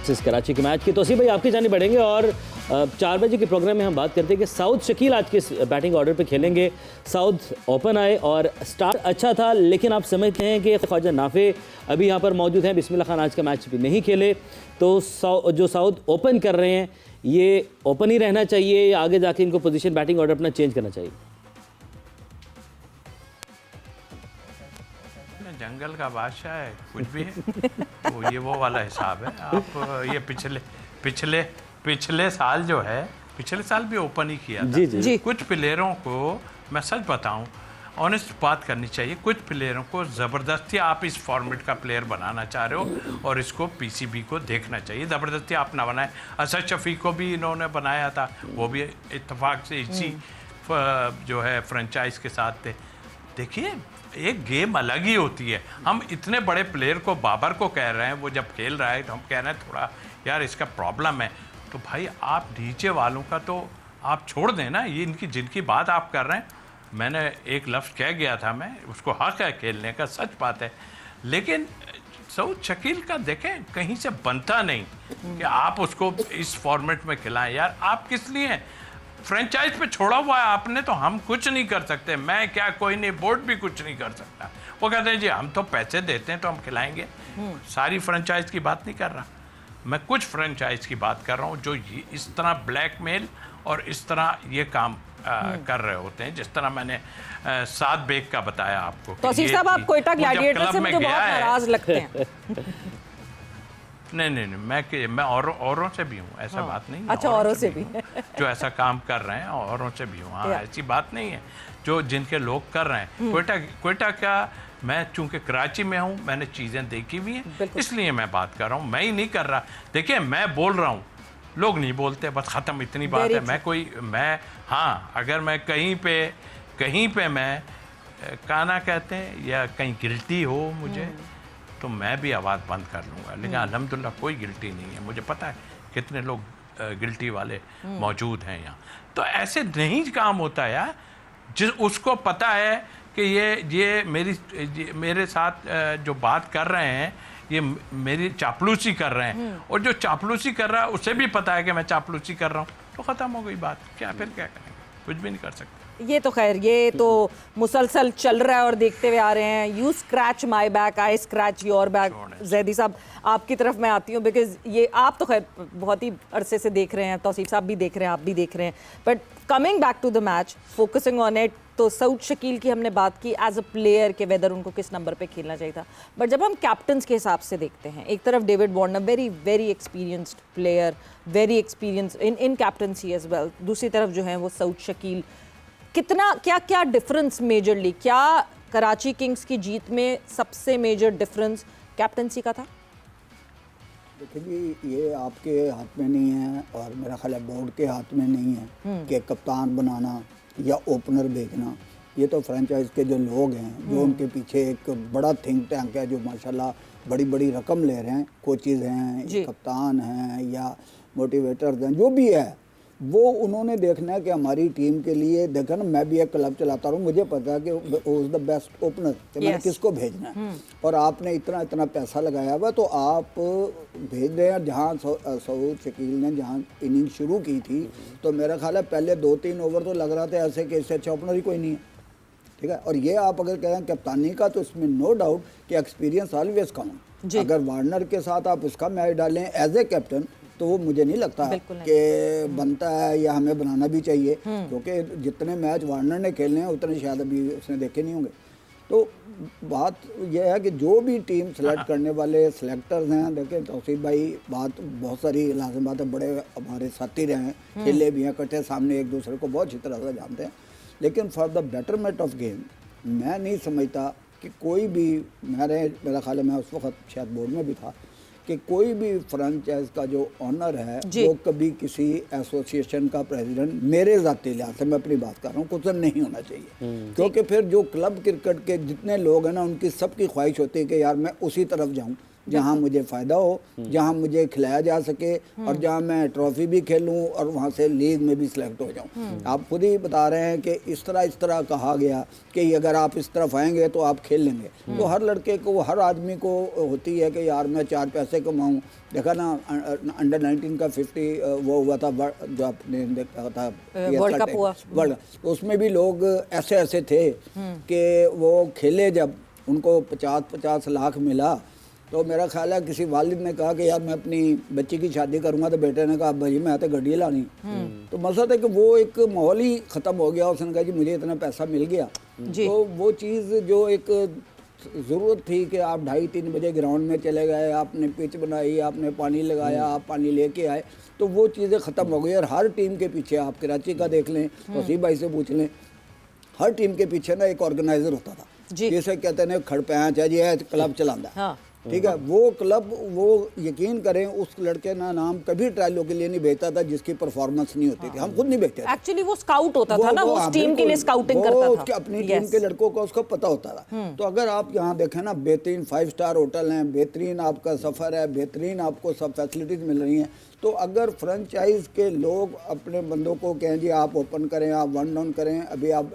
इस कराची के मैच की तोसी भाई आपकी जानी बढ़ेंगे और 4 बजे के प्रोग्राम में हम बात करते हैं कि साउद शकील आज के बैटिंग ऑर्डर पे खेलेंगे। साउद ओपन आए और स्टार्ट अच्छा था, लेकिन आप समझते हैं कि ख्वाजा नाफे अभी यहाँ पर मौजूद हैं, बिस्मिल्लाह खान आज का मैच भी नहीं खेले, तो जो साउद ओपन कर रहे हैं ये ओपन ही रहना चाहिए या आगे जाके इनको पोजीशन बैटिंग ऑर्डर अपना चेंज करना चाहिए?
जंगल का बादशाह है, कुछ भी है तो ये वो वाला हिसाब है। आप ये पिछले साल जो है, पिछले साल भी ओपन ही किया था।
जी।
कुछ प्लेयरों को मैं सच बताऊं, ऑनेस्ट बात करनी चाहिए, कुछ प्लेयरों को ज़बरदस्ती आप इस फॉर्मेट का प्लेयर बनाना चाह रहे हो और इसको पीसीबी को देखना चाहिए। ज़बरदस्ती आप ना बनाए। असद शफी को भी इन्होंने बनाया था, वो भी इत्तेफाक से इसी जो है फ्रेंचाइज के साथ थे। देखिए, एक गेम अलग ही होती है। हम इतने बड़े प्लेयर को, बाबर को कह रहे हैं, वो जब खेल रहा है तो हम कह रहे हैं थोड़ा यार इसका प्रॉब्लम है, तो भाई आप नीचे वालों का तो आप छोड़ दें ना। ये इनकी जिनकी बात आप कर रहे हैं, मैंने एक लफ्ज़ कह गया था, मैं उसको हक है खेलने का, सच बात है, लेकिन सऊद शकील का देखें कहीं से बनता नहीं कि आप उसको इस फॉर्मेट में खिलाएं। यार आप किस लिए हैं? फ्रेंचाइज पे छोड़ा हुआ है आपने, तो हम कुछ नहीं कर सकते। मैं क्या, कोई नहीं, बोर्ड भी कुछ नहीं कर सकता। वो कहते हैं जी हम तो पैसे देते हैं तो हम खिलाएंगे। सारी फ्रेंचाइज की बात नहीं कर रहा मैं, कुछ फ्रेंचाइज की बात कर रहा हूँ जो इस तरह ब्लैकमेल और इस तरह ये काम कर रहे होते हैं, जिस तरह मैंने साद बेग का बताया आपको।
तो आसिफ साहब, आप कोयटा ग्लैडिएटर से मुझे बहुत नाराज लगते हैं।
नहीं, मैं औरों से भी हूँ, ऐसा बात नहीं है।
अच्छा, औरों से भी
जो ऐसा काम कर रहे हैं, औरों से भी हूँ। हाँ, ऐसी बात नहीं है। जो जिनके लोग कर रहे हैं, कोयटा क्या, मैं चूंकि कराची में हूँ, मैंने चीज़ें देखी हुई हैं, इसलिए मैं बात कर रहा हूँ। मैं ही नहीं कर रहा। देखिए, मैं बोल रहा हूँ, लोग नहीं बोलते, बस ख़त्म, इतनी बात है। हाँ, अगर मैं कहीं पे मैं काना कहते हैं या कहीं गिल्टी हो मुझे, तो मैं भी आवाज़ बंद कर लूँगा। लेकिन अल्हम्दुलिल्लाह कोई गिल्टी नहीं है। मुझे पता है कितने लोग गिल्टी वाले मौजूद हैं यहाँ। तो ऐसे नहीं काम होता यार। उसको पता है कि ये मेरे साथ जो बात कर रहे हैं, ये मेरी चापलूसी कर रहे हैं, और जो चापलूसी कर रहा है उसे भी पता है कि मैं चापलूसी कर रहा हूँ, तो ख़त्म हो गई बात। क्या करेंगे? कुछ भी नहीं कर सकते।
ये तो खैर, ये तो मुसलसल चल रहा है और देखते हुए आ रहे हैं। You scratch my back, I scratch your back. Zaidi साहब, आपकी तरफ मैं आती हूँ, बिकॉज ये आप तो खैर बहुत ही अरसे से देख रहे हैं, तौसीफ साहब भी देख रहे हैं, आप भी देख रहे हैं। But coming back to the match, focusing on it, तो सऊद शकील की हमने बात की एज अ प्लेयर के वेदर उनको किस नंबर पे खेलना चाहिए था। बट जब हम कैप्टन्स के हिसाब से देखते हैं, एक तरफ David Warner, very very experienced player, very experience in captaincy as well, दूसरी तरफ जो है वो सऊद शकील, कितना क्या डिफरेंस मेजरली, क्या कराची किंग्स की जीत में सबसे मेजर डिफरेंस कैप्टनसी का था?
देखिए जी, ये आपके हाथ में नहीं है और मेरा ख्याल है बोर्ड के हाथ में नहीं है कि कप्तान बनाना या ओपनर भेजना। ये तो फ्रेंचाइज के जो लोग हैं, जो उनके पीछे एक बड़ा थिंक टैंक है, जो माशाल्लाह बड़ी बड़ी रकम ले रहे हैं, कोचेज़ हैं, कप्तान हैं या मोटिवेटर्स हैं, जो भी है, वो उन्होंने देखना है कि हमारी टीम के लिए। देखा ना, मैं भी एक क्लब चलाता हूँ, मुझे पता है कि वो इज़ द बेस्ट ओपनर, कि मैंने किसको भेजना है। और आपने इतना पैसा लगाया हुआ, तो आप भेज रहे हैं। जहाँ सऊद शकील ने जहाँ इनिंग शुरू की थी, तो मेरा ख्याल है पहले 2-3 ओवर तो लग रहा था ऐसे कि इससे अच्छा ओपनर ही कोई नहीं है, ठीक है। और ये आप अगर कहें कप्तानी का, तो इसमें नो डाउट कि एक्सपीरियंस ऑलवेज काउंट। अगर वार्नर के साथ आप उसका मैच डालें एज ए कैप्टन, तो वो मुझे नहीं लगता कि बनता है या हमें बनाना भी चाहिए, क्योंकि जितने मैच वार्नर ने खेलने हैं उतने शायद अभी उसने देखे नहीं होंगे। तो बात यह है कि जो भी टीम सेलेक्ट करने वाले सेलेक्टर्स हैं, देखें तौसीफ भाई, बात बहुत सारी लाजिम बात है, बड़े हमारे साथी रहे हैं, खेले भी हैं इकट्ठे, सामने एक दूसरे को बहुत अच्छी तरह से जानते हैं। लेकिन for the betterment of game, मैं नहीं समझता कि कोई भी, मेरा ख्याल है, मैं उस वक्त शायद बोर्ड में भी था, कि कोई भी फ्रेंचाइज का जो ऑनर है, वो कभी किसी एसोसिएशन का प्रेसिडेंट, मेरे ज़ाती लिहाज से मैं अपनी बात कर रहा हूँ, कुछ नहीं होना चाहिए। क्योंकि फिर जो क्लब क्रिकेट के जितने लोग हैं ना, उनकी सबकी ख्वाहिश होती है कि यार मैं उसी तरफ जाऊँ जहाँ मुझे फ़ायदा हो, जहाँ मुझे खिलाया जा सके, और जहाँ मैं ट्रॉफी भी खेलूँ और वहाँ से लीग में भी सिलेक्ट हो जाऊँ। आप खुद ही बता रहे हैं कि इस तरह कहा गया कि अगर आप इस तरफ आएंगे तो आप खेल लेंगे। तो हर लड़के को, हर आदमी को होती है कि यार मैं 4 पैसे कमाऊँ। देखा ना, अंडर 19 का 50 वो हुआ था, जो आपने देखा था
वर्ल्ड कप हुआ,
तो उसमें भी लोग ऐसे थे कि वो खेले, जब उनको 50-50 लाख मिला, तो मेरा ख्याल है किसी वालिद ने कहा कि यार मैं अपनी बच्ची की शादी करूंगा, तो बेटे ने कहा भाई मैं तो गड्डी लानी। तो मकसद है कि वो एक माहौल ही ख़त्म हो गया। उसने कहा जी मुझे इतना पैसा मिल गया, तो वो चीज़ जो एक ज़रूरत थी कि आप 2:30-3 बजे ग्राउंड में चले गए, आपने पिच बनाई, आपने पानी लगाया, आप पानी लेके आए, तो वो चीज़ें ख़त्म हो गई। और हर टीम के पीछे, आप कराची का देख लें, तौसीफ भाई से पूछ लें, हर टीम के पीछे ना एक ऑर्गेनाइज़र होता था, जिसे कहते हैं खड़पैंच है जी, है क्लब चलाता है, ठीक है। वो क्लब, वो यकीन करें, उस लड़के ना नाम कभी ट्रायलों के लिए नहीं भेजता था जिसकी परफॉर्मेंस नहीं होती थी। हम खुद नहीं भेजते थे।
एक्चुअली वो स्काउट होता था ना, वो उस टीम के लिए स्काउटिंग करता था,
उसके अपनी टीम के लड़कों को उसको पता होता था। तो अगर आप यहाँ देखें ना, बेहतरीन 5 स्टार होटल हैं, बेहतरीन आपका सफ़र है, बेहतरीन आपको सब फैसिलिटीज़ मिल रही हैं। तो अगर फ्रेंचाइज के लोग अपने बंदों को कहें जी आप ओपन करें, आप 1 डाउन करें, अभी आप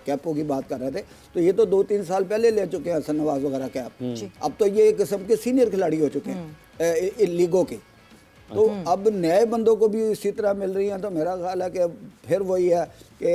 कैपों की बात कर रहे थे, तो ये तो 2-3 साल पहले ले चुके हैं, हसन नवाज वगैरह कैप। अब तो ये एक किस्म के सीनियर खिलाड़ी हो चुके हैं लीगों के, तो अब नए बंदों को भी इसी तरह मिल रही हैं। तो मेरा ख्याल है कि फिर वही है कि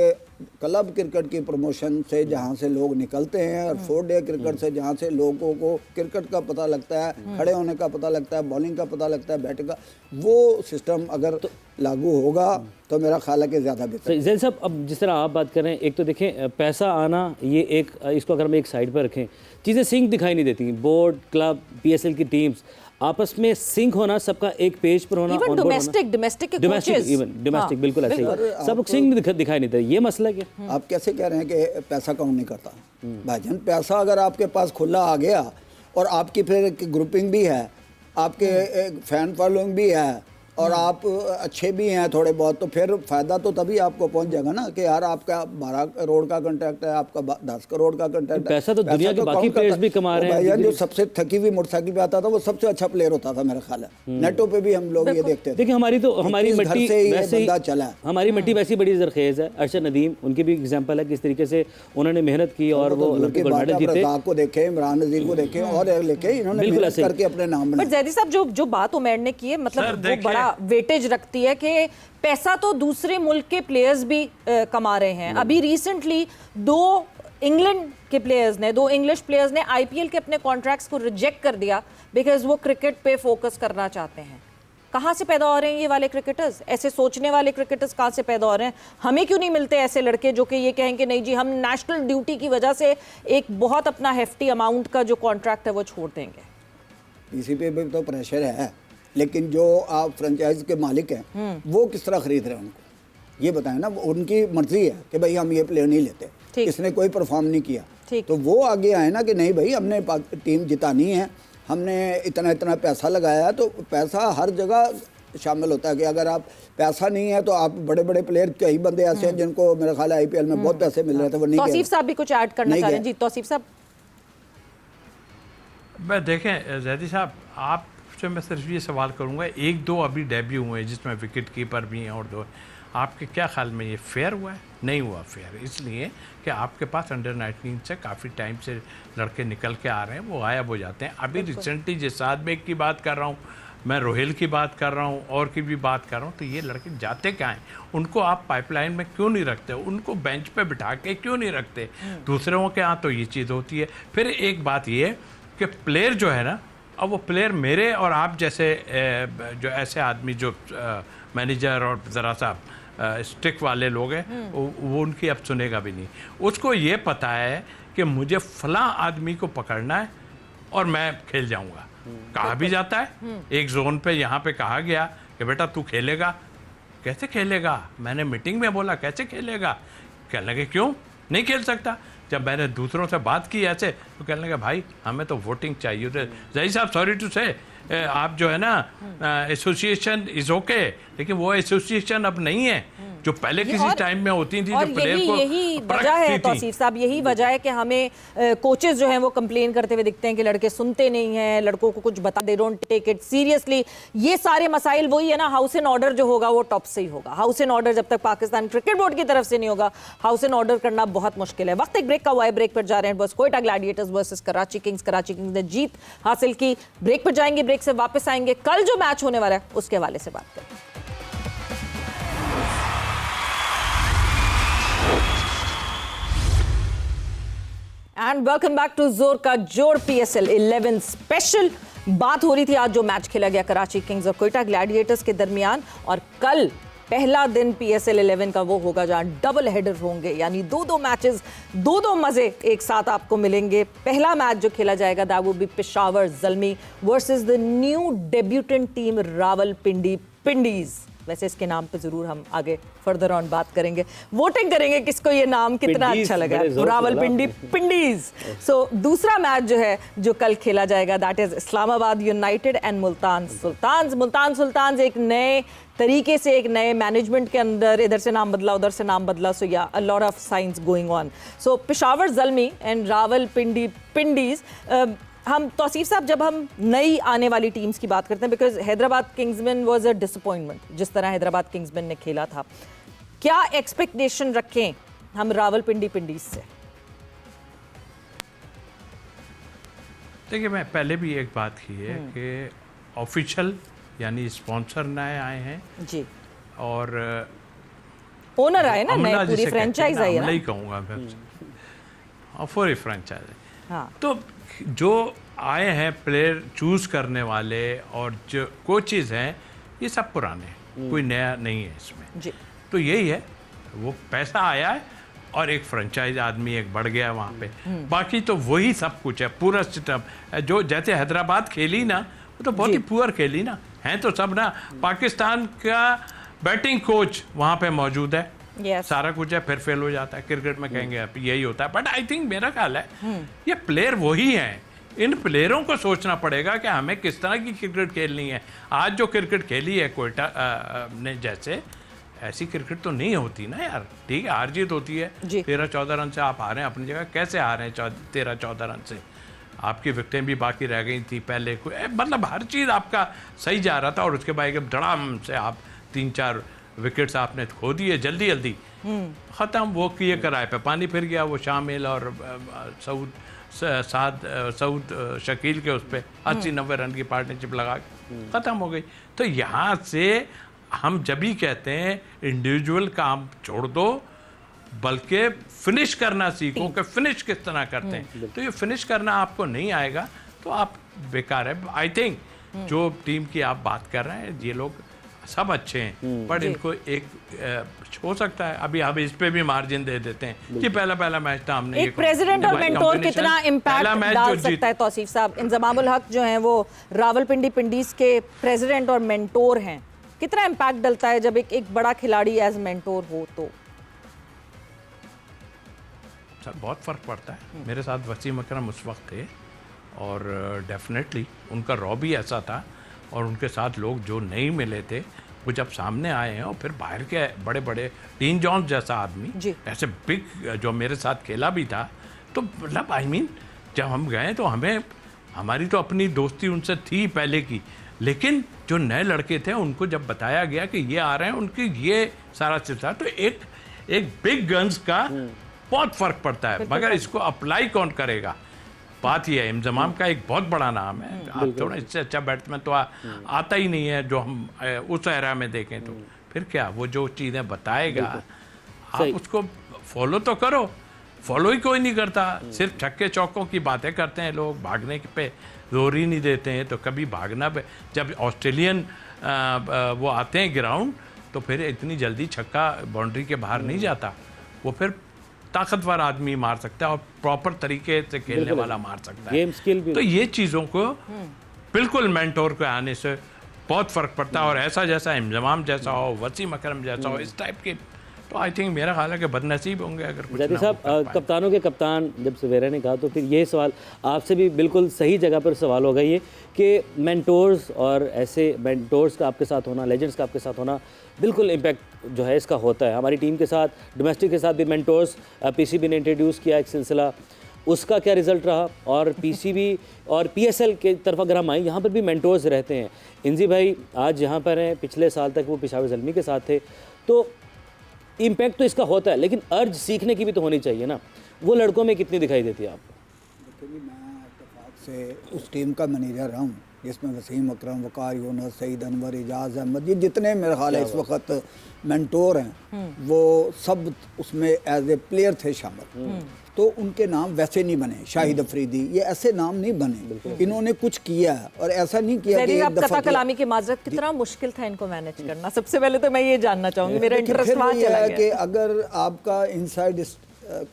क्लब क्रिकेट की प्रमोशन से जहाँ से लोग निकलते हैं और 4 डे क्रिकेट से जहाँ से लोगों को क्रिकेट का पता लगता है, खड़े होने का पता लगता है, बॉलिंग का पता लगता है, बैटिंग का, वो सिस्टम अगर लागू होगा तो मेरा ख्याल है कि ज़्यादा बेहतर।
जैन साहब, अब जिस तरह आप बात कर रहे हैं, एक तो देखें पैसा आना, ये एक, इसको अगर हम एक साइड पर रखें, चीज़ें सिंक दिखाई नहीं देती। बोर्ड, क्लब, PSL की टीम्स आपस में सिंक होना, सबका एक पेज पर होना,
इवन डोमेस्टिक के कोचेस,
इवन डोमेस्टिक, बिल्कुल ऐसे ही सब सिंक दिखाई नहीं देता। ये मसला क्या?
आप कैसे कह रहे हैं कि पैसा काउंट नहीं करता? भाईजान, पैसा अगर आपके पास खुला आ गया और आपकी फिर एक ग्रुपिंग भी है, आपके फैन फॉलोइंग भी है और आप अच्छे भी हैं थोड़े बहुत, तो फिर फ़ायदा तो तभी आपको पहुंच जाएगा ना कि यार आपका 12 करोड़ का कंट्रैक्ट है, आपका 10 करोड़ का कंट्रैक्ट है।
पैसा तो दुनिया के बाकी प्लेयर्स भी कमा रहे हैं।
भाईजान, जो सबसे थकी हुई मोटरसाइकिल पे आता था वो सबसे अच्छा प्लेयर होता था मेरा ख्याल है। नेटो पे भी हम लोग ये देखते थे।
देखिए, हमारी मिट्टी वैसे ही
चला,
हमारी मिट्टी वैसी बड़ी जरखेज है। अरशद नदीम उनकी भी एग्जांपल है किस तरीके से उन्होंने मेहनत की और वो ओलंपिक गोल्ड मेडल जीते।
को देखे, इमरान नजीर को देखे और लेके इन्होंने मेहनत करके अपने नाम बनाए।
बट जैदी साहब, जो बात उमैर ने की है, मतलब वो बड़ा वेटेज रखती है कि पैसा तो दूसरे मुल्क के प्लेयर्स भी कमा रहे हैं। अभी रिसेंटली 2 इंग्लैंड के प्लेयर्स ने, 2 इंग्लिश प्लेयर्स ने IPL के अपने कॉन्ट्रैक्ट्स को रिजेक्ट कर दिया बिकॉज वो क्रिकेट पे फोकस करना चाहते हैं। कहाँ से पैदा हो रहे हैं ये वाले क्रिकेटर्स? ऐसे सोचने वाले क्रिकेटर्स कहाँ से पैदा हो रहे हैं? हमें क्यों नहीं मिलते ऐसे लड़के जो कि ये कहें कि नहीं जी, हम नेशनल ड्यूटी की वजह से एक बहुत अपना हेफ्टी अमाउंट का जो कॉन्ट्रैक्ट है वो छोड़ देंगे?
PCB पे तो प्रेशर है, लेकिन जो आप फ्रेंचाइज के मालिक हैं वो किस तरह खरीद रहे हैं उनको, ये बताएं ना। उनकी मर्जी है कि भाई हम ये प्लेयर नहीं लेते, इसने कोई परफॉर्म नहीं किया, तो वो आगे आए ना कि नहीं भाई हमने टीम जितानी है, हमने इतना इतना पैसा लगाया है। तो पैसा हर जगह शामिल होता है कि अगर आप पैसा नहीं है तो आप बड़े बड़े प्लेयर, कई बंदे ऐसे हैं जिनको मेरा ख्याल है IPL में बहुत पैसे मिल रहे थे, वो नहीं।
तौसीफ साहब भी कुछ ऐड करना चाह रहे हैं? जी तौसीफ साहब।
मैं देखें जैदी साहब, आपसे मैं सिर्फ ये सवाल करूंगा, 1-2 अभी डेब्यू हुए जिसमें विकेट कीपर भी हैं और 2, आपके क्या ख्याल में ये फेयर हुआ है? नहीं हुआ फेयर, इसलिए कि आपके पास अंडर 19 से काफ़ी टाइम से लड़के निकल के आ रहे हैं, वो गायब हो जाते हैं। अभी रिसेंटली जिसाद बेग की बात कर रहा हूँ मैं, रोहेल की बात कर रहा हूँ और की भी बात कर रहा हूँ, तो ये लड़के जाते क्या हैं? उनको आप पाइपलाइन में क्यों नहीं रखते? उनको बेंच पे बिठा के क्यों नहीं रखते? दूसरों के यहाँ तो ये चीज़ होती है। फिर एक बात ये कि प्लेयर जो है ना, अब वो प्लेयर मेरे और आप जैसे जो ऐसे आदमी जो मैनेजर और ज़रा सा स्टिक वाले लोग हैं, वो उनकी अब सुनेगा भी नहीं। उसको ये पता है कि मुझे फलां आदमी को पकड़ना है और मैं खेल जाऊंगा। कहा भी जाता है, एक जोन पे यहाँ पे कहा गया कि बेटा तू खेलेगा। कैसे खेलेगा? मैंने मीटिंग में बोला कैसे खेलेगा? कहने लगे क्यों नहीं खेल सकता? जब मैंने दूसरों से बात की ऐसे, तो कहने लगा भाई हमें तो वोटिंग चाहिए। जही साहब, सॉरी टू से, आप जो है ना एसोसिएशन इज ओके, लेकिन वो एसोसिएशन अब नहीं है जो पहले किसी टाइम में होती थी, जो प्लेयर को
यही वजह है तौसीफ साहब, यही वजह है कि हमें कोचेस जो हैं वो कंप्लेन करते हुए दिखते हैं कि लड़के सुनते नहीं हैं, लड़कों को कुछ बता, they don't take it seriously. ये सारे मसाइल वही है ना, हाउस एंड ऑर्डर जो होगा वो टॉप से ही होगा। हाउस एंड ऑर्डर जब तक पाकिस्तान क्रिकेट बोर्ड की तरफ से नहीं होगा, हाउस एंड ऑर्डर करना बहुत मुश्किल है। वक्त एक ब्रेक का हुआ है, ब्रेक पर जा रहे हैं। बस Quetta Gladiators versus Karachi Kings. Karachi Kings ने जीत हासिल की। ब्रेक पर जाएंगे, ब्रेक से वापस आएंगे, कल जो मैच होने वाला है उसके हवाले से बात करेंगे। एंड वेलकम बैक टू जोर का जोड़ PSL 11 स्पेशल। बात हो रही थी आज जो मैच खेला गया कराची किंग्स और कोयटा ग्लैडिएटर्स के दरमियान, और कल पहला दिन PSL 11 का वो होगा जहां डबल हेडर होंगे, यानी 2-2 मैचेस, 2-2 मजे एक साथ आपको मिलेंगे। पहला मैच जो खेला जाएगा that would be Peshawar Zalmi versus the new debutant team Rawalpindi Pindiz. वैसे इसके नाम पे जरूर हम आगे फर्दर ऑन बात करेंगे, वोटिंग करेंगे किसको ये नाम कितना अच्छा लगा, रावलपिंडी पिंडीज। सो दूसरा मैच जो है जो कल खेला जाएगा that is Islamabad United and Multan Sultans. Multan Sultans एक नए तरीके से, एक नए मैनेजमेंट के अंदर, इधर से नाम बदला उधर से नाम बदला, so yeah a lot of science going on. So Peshawar Zalmi and Rawalpindi Pindiz. हम तौसीफ साहब, जब हम नई आने वाली टीम्स की बात करते हैं, because Hyderabad Kingsman was a disappointment जिस तरह हैदराबाद किंग्समैन ने खेला था, क्या एक्सपेक्टेशन रखें हम रावलपिंडी पिंडीज से?
देखिए, मैं पहले भी एक बात की है कि ऑफिशियल यानी स्पॉन्सर नए आए हैं
जी,
और
ओनर आए ना, नए
अमला
पूरी
जिसे कहते हैं
फ्रेंचाइज
ना,
आई है
अमला
ना।
ही कहूँगा मैं और पूरी फ्रेंचाइज।
हाँ
तो जो आए हैं प्लेयर चूज करने वाले और जो कोचेज हैं, ये सब पुराने हैं, कोई नया नहीं है इसमें।
जी,
तो यही है, वो पैसा आया है और एक फ्रेंचाइज आदमी एक बढ़ गया वहाँ पे, बाकी तो वही सब कुछ है, पूरा सिस्टम। जो जैसे हैदराबाद खेली ना, वो तो बहुत ही पुअर खेली ना, हैं तो सब ना। पाकिस्तान का बैटिंग कोच वहाँ पे मौजूद है,
यस,
सारा कुछ है, फिर फेल हो जाता है। क्रिकेट में कहेंगे आप यही होता है, बट आई थिंक मेरा ख्याल है ये प्लेयर वही हैं। इन प्लेयरों को सोचना पड़ेगा कि हमें किस तरह की क्रिकेट खेलनी है। आज जो क्रिकेट खेली है कोयटा ने जैसे, ऐसी क्रिकेट तो नहीं होती ना यार। ठीक है, हार जीत होती है, 13-14 रन से आप हारे हैं अपनी जगह। कैसे हारे हैं 13-14 रन से? आपकी विकेटें भी बाकी रह गई थी पहले, मतलब हर चीज़ आपका सही जा रहा था और उसके बाद एकदम धड़ाम से आप 3-4 विकेट्स आपने खो दिए जल्दी जल्दी, ख़त्म। वो किए कराए पे पानी फिर गया। वो शामिल और सऊद शकील के उस पर 80-90 रन की पार्टनरशिप लगा के ख़त्म हो गई। तो यहाँ से हम जब भी कहते हैं इंडिविजुअल काम छोड़ दो, बल्कि फिनिश करना सीखो कि फिनिश किस तरह करते हैं। तो ये फिनिश करना आपको नहीं आएगा तो आप बेकार है। आई थिंक जो टीम की आप बात कर रहे हैं, ये लोग सब अच्छे हैं, बट इनको एक हो सकता है अभी हम इस पे भी मार्जिन दे देते हैं कि पहला मैच था हमने।
एक प्रेसिडेंट और मेंटोर कितना इम्पैक्ट डाल सकता है तौसीफ साहब? इंजमामुल हक जो हैं वो रावलपिंडी पिंडीज के प्रेसिडेंट और मेंटोर हैं, कितना इम्पैक्ट डलता है जब एक बड़ा खिलाड़ी एज मेंटोर हो? तो
सर बहुत फ़र्क पड़ता है। मेरे साथ वसीम अकरम उस वक्त थे और डेफिनेटली उनका रॉ भी ऐसा था, और उनके साथ लोग जो नहीं मिले थे वो जब सामने आए हैं, और फिर बाहर के बड़े बड़े टीन जॉन्स जैसा आदमी ऐसे बिग जो मेरे साथ खेला भी था, तो मतलब आई मीन जब हम गए तो हमारी तो अपनी दोस्ती उनसे थी पहले की, लेकिन जो नए लड़के थे उनको जब बताया गया कि ये आ रहे हैं, उनकी ये सारा सिलसिला, तो एक बिग गन्स का बहुत फ़र्क पड़ता है। मगर इसको अप्लाई कौन करेगा? बात यह है, इंजमाम का एक बहुत बड़ा नाम है। आप थोड़ा इससे अच्छा बैट्समैन तो आता ही नहीं है जो हम उस एरा में देखें। तो फिर क्या, वो जो चीज़ें बताएगा आप उसको फॉलो तो करो। फॉलो ही कोई नहीं करता, सिर्फ छक्के चौकों की बातें करते हैं लोग, भागने पे जोर ही नहीं देते हैं। तो कभी भागना पे, जब ऑस्ट्रेलियन वो आते हैं ग्राउंड, तो फिर इतनी जल्दी छक्का बाउंड्री के बाहर नहीं जाता। वो फिर ताकतवर आदमी मार सकता है और प्रॉपर तरीके से खेलने वाला मार सकता है।
गेम स्किल भी।
तो ये चीज़ों को बिल्कुल मेंटोर के आने से बहुत फ़र्क पड़ता है। और ऐसा जैसा इंजमाम जैसा हो, वसीम अकरम जैसा हो, इस टाइप के, तो आई थिंक मेरा ख्याल है कि बदनसीब होंगे अगर कुछ
जाती
ना
साहब,
हो पाए।
कप्तानों के कप्तान जब सवेरा ने कहा, तो फिर ये सवाल आपसे भी बिल्कुल सही जगह पर सवाल होगा ये कि मेंटोर्स और ऐसे मेंटोर्स का आपके साथ होना, लेजेंड्स का आपके साथ होना, बिल्कुल इम्पैक्ट जो है इसका होता है। हमारी टीम के साथ, डोमेस्टिक के साथ भी मेंटोर्स पीसीबी ने इंट्रोड्यूस किया एक सिलसिला, उसका क्या रिज़ल्ट रहा। और पीसीबी और पीएसएल के तरफ अगर हम आए, यहाँ पर भी मेंटोर्स रहते हैं। इंजी भाई आज यहाँ पर हैं, पिछले साल तक वो पेशावर ज़ल्मी के साथ थे, तो इम्पैक्ट तो इसका होता है, लेकिन अर्ज सीखने की भी तो होनी चाहिए ना। वो लड़कों में कितनी दिखाई देती है आपको?
देखिए, मैं इत्तेफाक से उस टीम का मैनेजर रहा हूँ जिसमें वसीम अकरम, वकार यूनुस, सईद अनवर, इजाज़ अहमद, ये जितने मेरे ख्याल है इस वक्त मेंटोर हैं, वो सब उसमें एज ए प्लेयर थे शामिल। तो उनके नाम वैसे नहीं बने, शाहिद अफरीदी, ये ऐसे नाम नहीं बने। इन्होंने कुछ किया और ऐसा नहीं किया कि एक दफा
कलामी की माजरत, कितना मुश्किल था इनको मैनेज करना? सबसे पहले तो मैं ये जानना चाहूंगी, मेरा इंटरेस्ट वहाँ चला गया कि
अगर आपका इनसाइड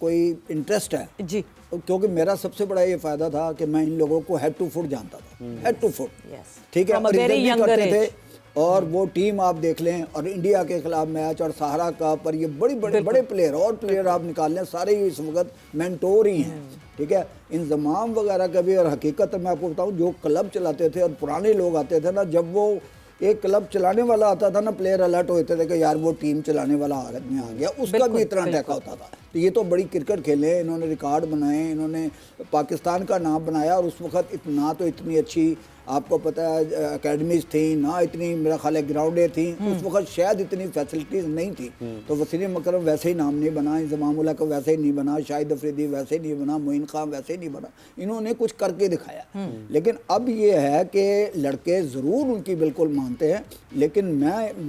कोई इंटरेस्ट है
जी,
क्योंकि मेरा सबसे बड़ा ये फायदा था कि मैं इन लोगों को हेड टू फुट जानता था, हेड टू फुट, ठीक है, और इधर भी करते थे। और वो टीम आप देख लें, और इंडिया के खिलाफ मैच और सहारा कप, और ये बड़े प्लेयर और प्लेयर आप निकाल लें, सारे इस वक्त मेंटोर ही हैं, ठीक है। इंजमाम वगैरह का भी, और हकीकत मैं आपको बताऊं, जो क्लब चलाते थे और पुराने लोग आते थे ना, जब वो एक क्लब चलाने वाला आता था ना, प्लेयर अलर्ट होते थे कि यार वो टीम चलाने वाला आदमी आ गया, उसका भी इतना टैका होता था। तो ये तो बड़ी क्रिकेट खेले, इन्होंने रिकॉर्ड बनाए, इन्होंने पाकिस्तान का नाम बनाया, और उस वक्त इतनी अच्छी आपको पता है एकेडमीज थी ना, इतनी मेरा ख्याल है ग्राउंडें थी उस वक्त, शायद इतनी फैसिलिटीज़ नहीं थी। तो वसीम अकरम वैसे ही नाम नहीं बना, इंज़माम उल हक वैसे ही नहीं बना, शाहिद अफरीदी वैसे ही नहीं बना, मोइन खान वैसे ही नहीं बना, इन्होंने कुछ करके दिखाया। लेकिन अब ये है कि लड़के ज़रूर उनकी बिल्कुल मानते हैं, लेकिन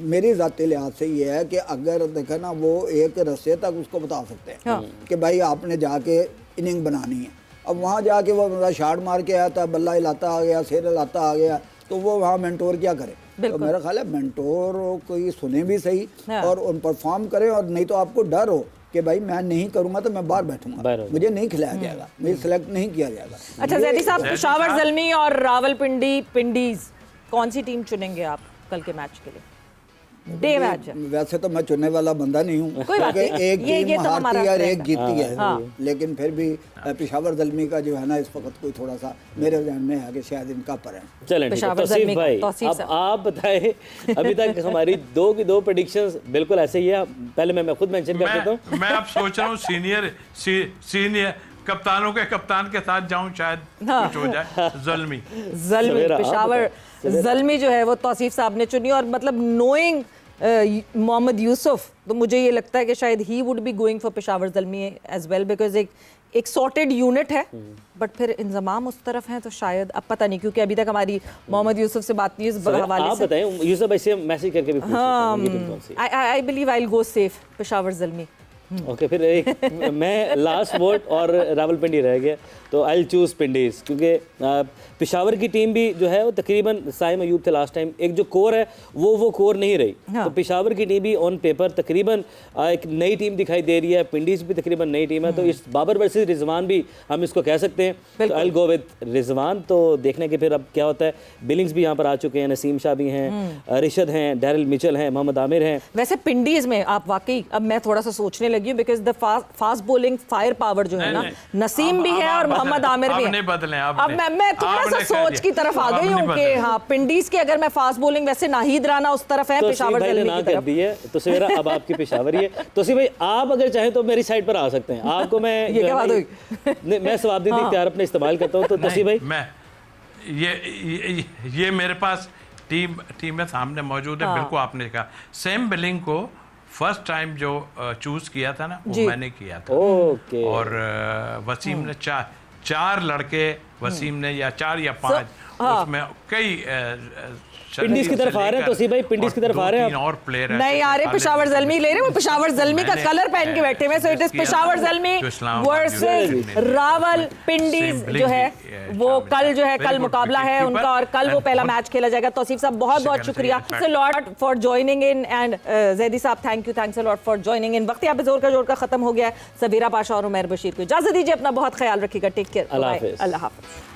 मेरी ज़ाती लिहाज से ये है कि अगर देखे ना वो एक रस्से तक उसको बता सकते हैं कि भाई आपने जाके इनिंग बनानी है। अब वहाँ जाके वो बंदा शाट मार के आया था, बल्ला हिलाता आ गया, सिर हिलाता आ गया, तो वो वहाँ मेंटोर क्या करे? तो मेरा ख्याल है मेंटोर कोई सुने भी सही और उन परफॉर्म करे, और नहीं तो आपको डर हो कि भाई मैं नहीं करूंगा तो मैं बाहर बैठूंगा, मुझे नहीं खिलाया जाएगा, मुझे सिलेक्ट नहीं किया जाएगा।
अच्छा ज़ैदी साहब, पेशावर ज़ल्मी और रावलपिंडी पिंडीज कौन सी टीम चुनेंगे आप कल के मैच के लिए? डे मैच है।
वैसे तो मैं चुनने वाला बंदा नहीं हूँ, क्योंकि एक टीम हारती है और एक जीतती है, लेकिन फिर भी पेशावर ज़ल्मी का जो है ना इस वक्त कोई थोड़ा सा मेरे ध्यान में है कि शायद इनका पर है।
चलें तौसीफ भाई, अब आप बताएं, अभी तक हमारी दो की दो प्रेडिक्शंस बिल्कुल ऐसे ही है। पहले मैं खुद मेंशन कर देता हूँ,
मैं अब सोच रहा हूँ सीनियर कप्तानों के कप्तान के साथ जाऊं, शायद कुछ हो जाए। ज़ल्मी
पेशावर ज़ल्मी जो है वो तौसीफ साहब ने चुनी, और मतलब नोइंग मोहम्मद यूसुफ, तो मुझे ये लगता है कि शायद he would be going for Peshawar Zalmi as well, because एक सॉर्टेड यूनिट है, बट फिर इंजमाम उस तरफ हैं, तो शायद अब पता नहीं, क्योंकि अभी तक हमारी मोहम्मद यूसुफ से बात नहीं इस हवाले से।
आप बताएं, यूसुफ ऐसे मैसेज करके भी पूछ सकते हैं।
I believe I will go safe Peshawar Zalmi.
Okay, फिर एक मैं लास्ट वोट और रावलपिंडी रह गया, तो आई चूज़ पिंडीज, क्योंकि पेशावर की टीम भी जो है वो तकरीबन साइम अयूब थे लास्ट टाइम, एक जो कोर है वो कोर नहीं रही। तो पेशावर की टीम भी ऑन पेपर तकरीबन एक नई टीम दिखाई दे रही है, पिंडीज भी तकरीबन नई टीम है, तो इस बाबर वर्सेस रिजवान भी हम इसको कह सकते हैं। तो आई गो विद रिजवान। तो देखने के फिर अब क्या होता है। बिलिंग्स भी यहाँ पर आ चुके हैं, नसीम शाह भी हैं, रिशद हैं, डैरिल मिचेल हैं, मोहम्मद आमिर हैं।
वैसे पिंडीज में आप वाकई, अब मैं थोड़ा सा सोचने लगी हूँ, because the fast bowling fire power जो है ना, नसीम भी है और मोहम्मद आमिर भी है। अब मैं थोड़ा सा सोच की तरफ आ गई हूँ कि हाँ, पिंडीज के अगर मैं फास्ट बॉलिंग, वैसे नाहिद राना उस तरफ है, पेशावर ज़ल्मी की तरफ
दी है, तो सवेरा अब आपकी पेशावर ही है। तो भाई आप अगर चाहें तो मेरी साइड पर आ सकते हैं। आपको मैं
ये क्या बात हुई?
मैं सवाबदीदी इख्तियार अपने इस्तेमाल करता हूँ। तो तसी भाई,
मैं ये मेरे पास टीम में सामने मौजूद है। बिल्कुल आपने कहा, सैम बिलिंग को फर्स्ट टाइम जो चूज किया था ना, वो मैंने किया था।
ओके।
और वसीम ने चार लड़के, वसीम ने या 4 या 5, उसमें कई
पिंडीज की तरफ आ रहे हैं। तो सी भाई पिंडीज की तरफ आ रहे हैं
और प्लेयर
नहीं आ रहे, पेशावर ज़ल्मी ले रहे हैं। वो पेशावर ज़ल्मी का कलर पहन के बैठे हुए। So it is Peshawar Zalmi versus Rawalpindi जो है वो कल जो है, कल मुकाबला है उनका, और कल वो पहला मैच खेला जाएगा। तौसीफ साहब बहुत बहुत शुक्रिया lot for joining in, and Zaidi साहब thanks a lot for joining in. वक्त यहाँ पे जोर का खत्म हो गया है। सबीरा पाशा और उमैर बशीर को इजाजत दीजिए। अपना बहुत ख्याल रखिएगा। Take care.
अल्लाह हाफिज़।
अल्लाह हाफिज़।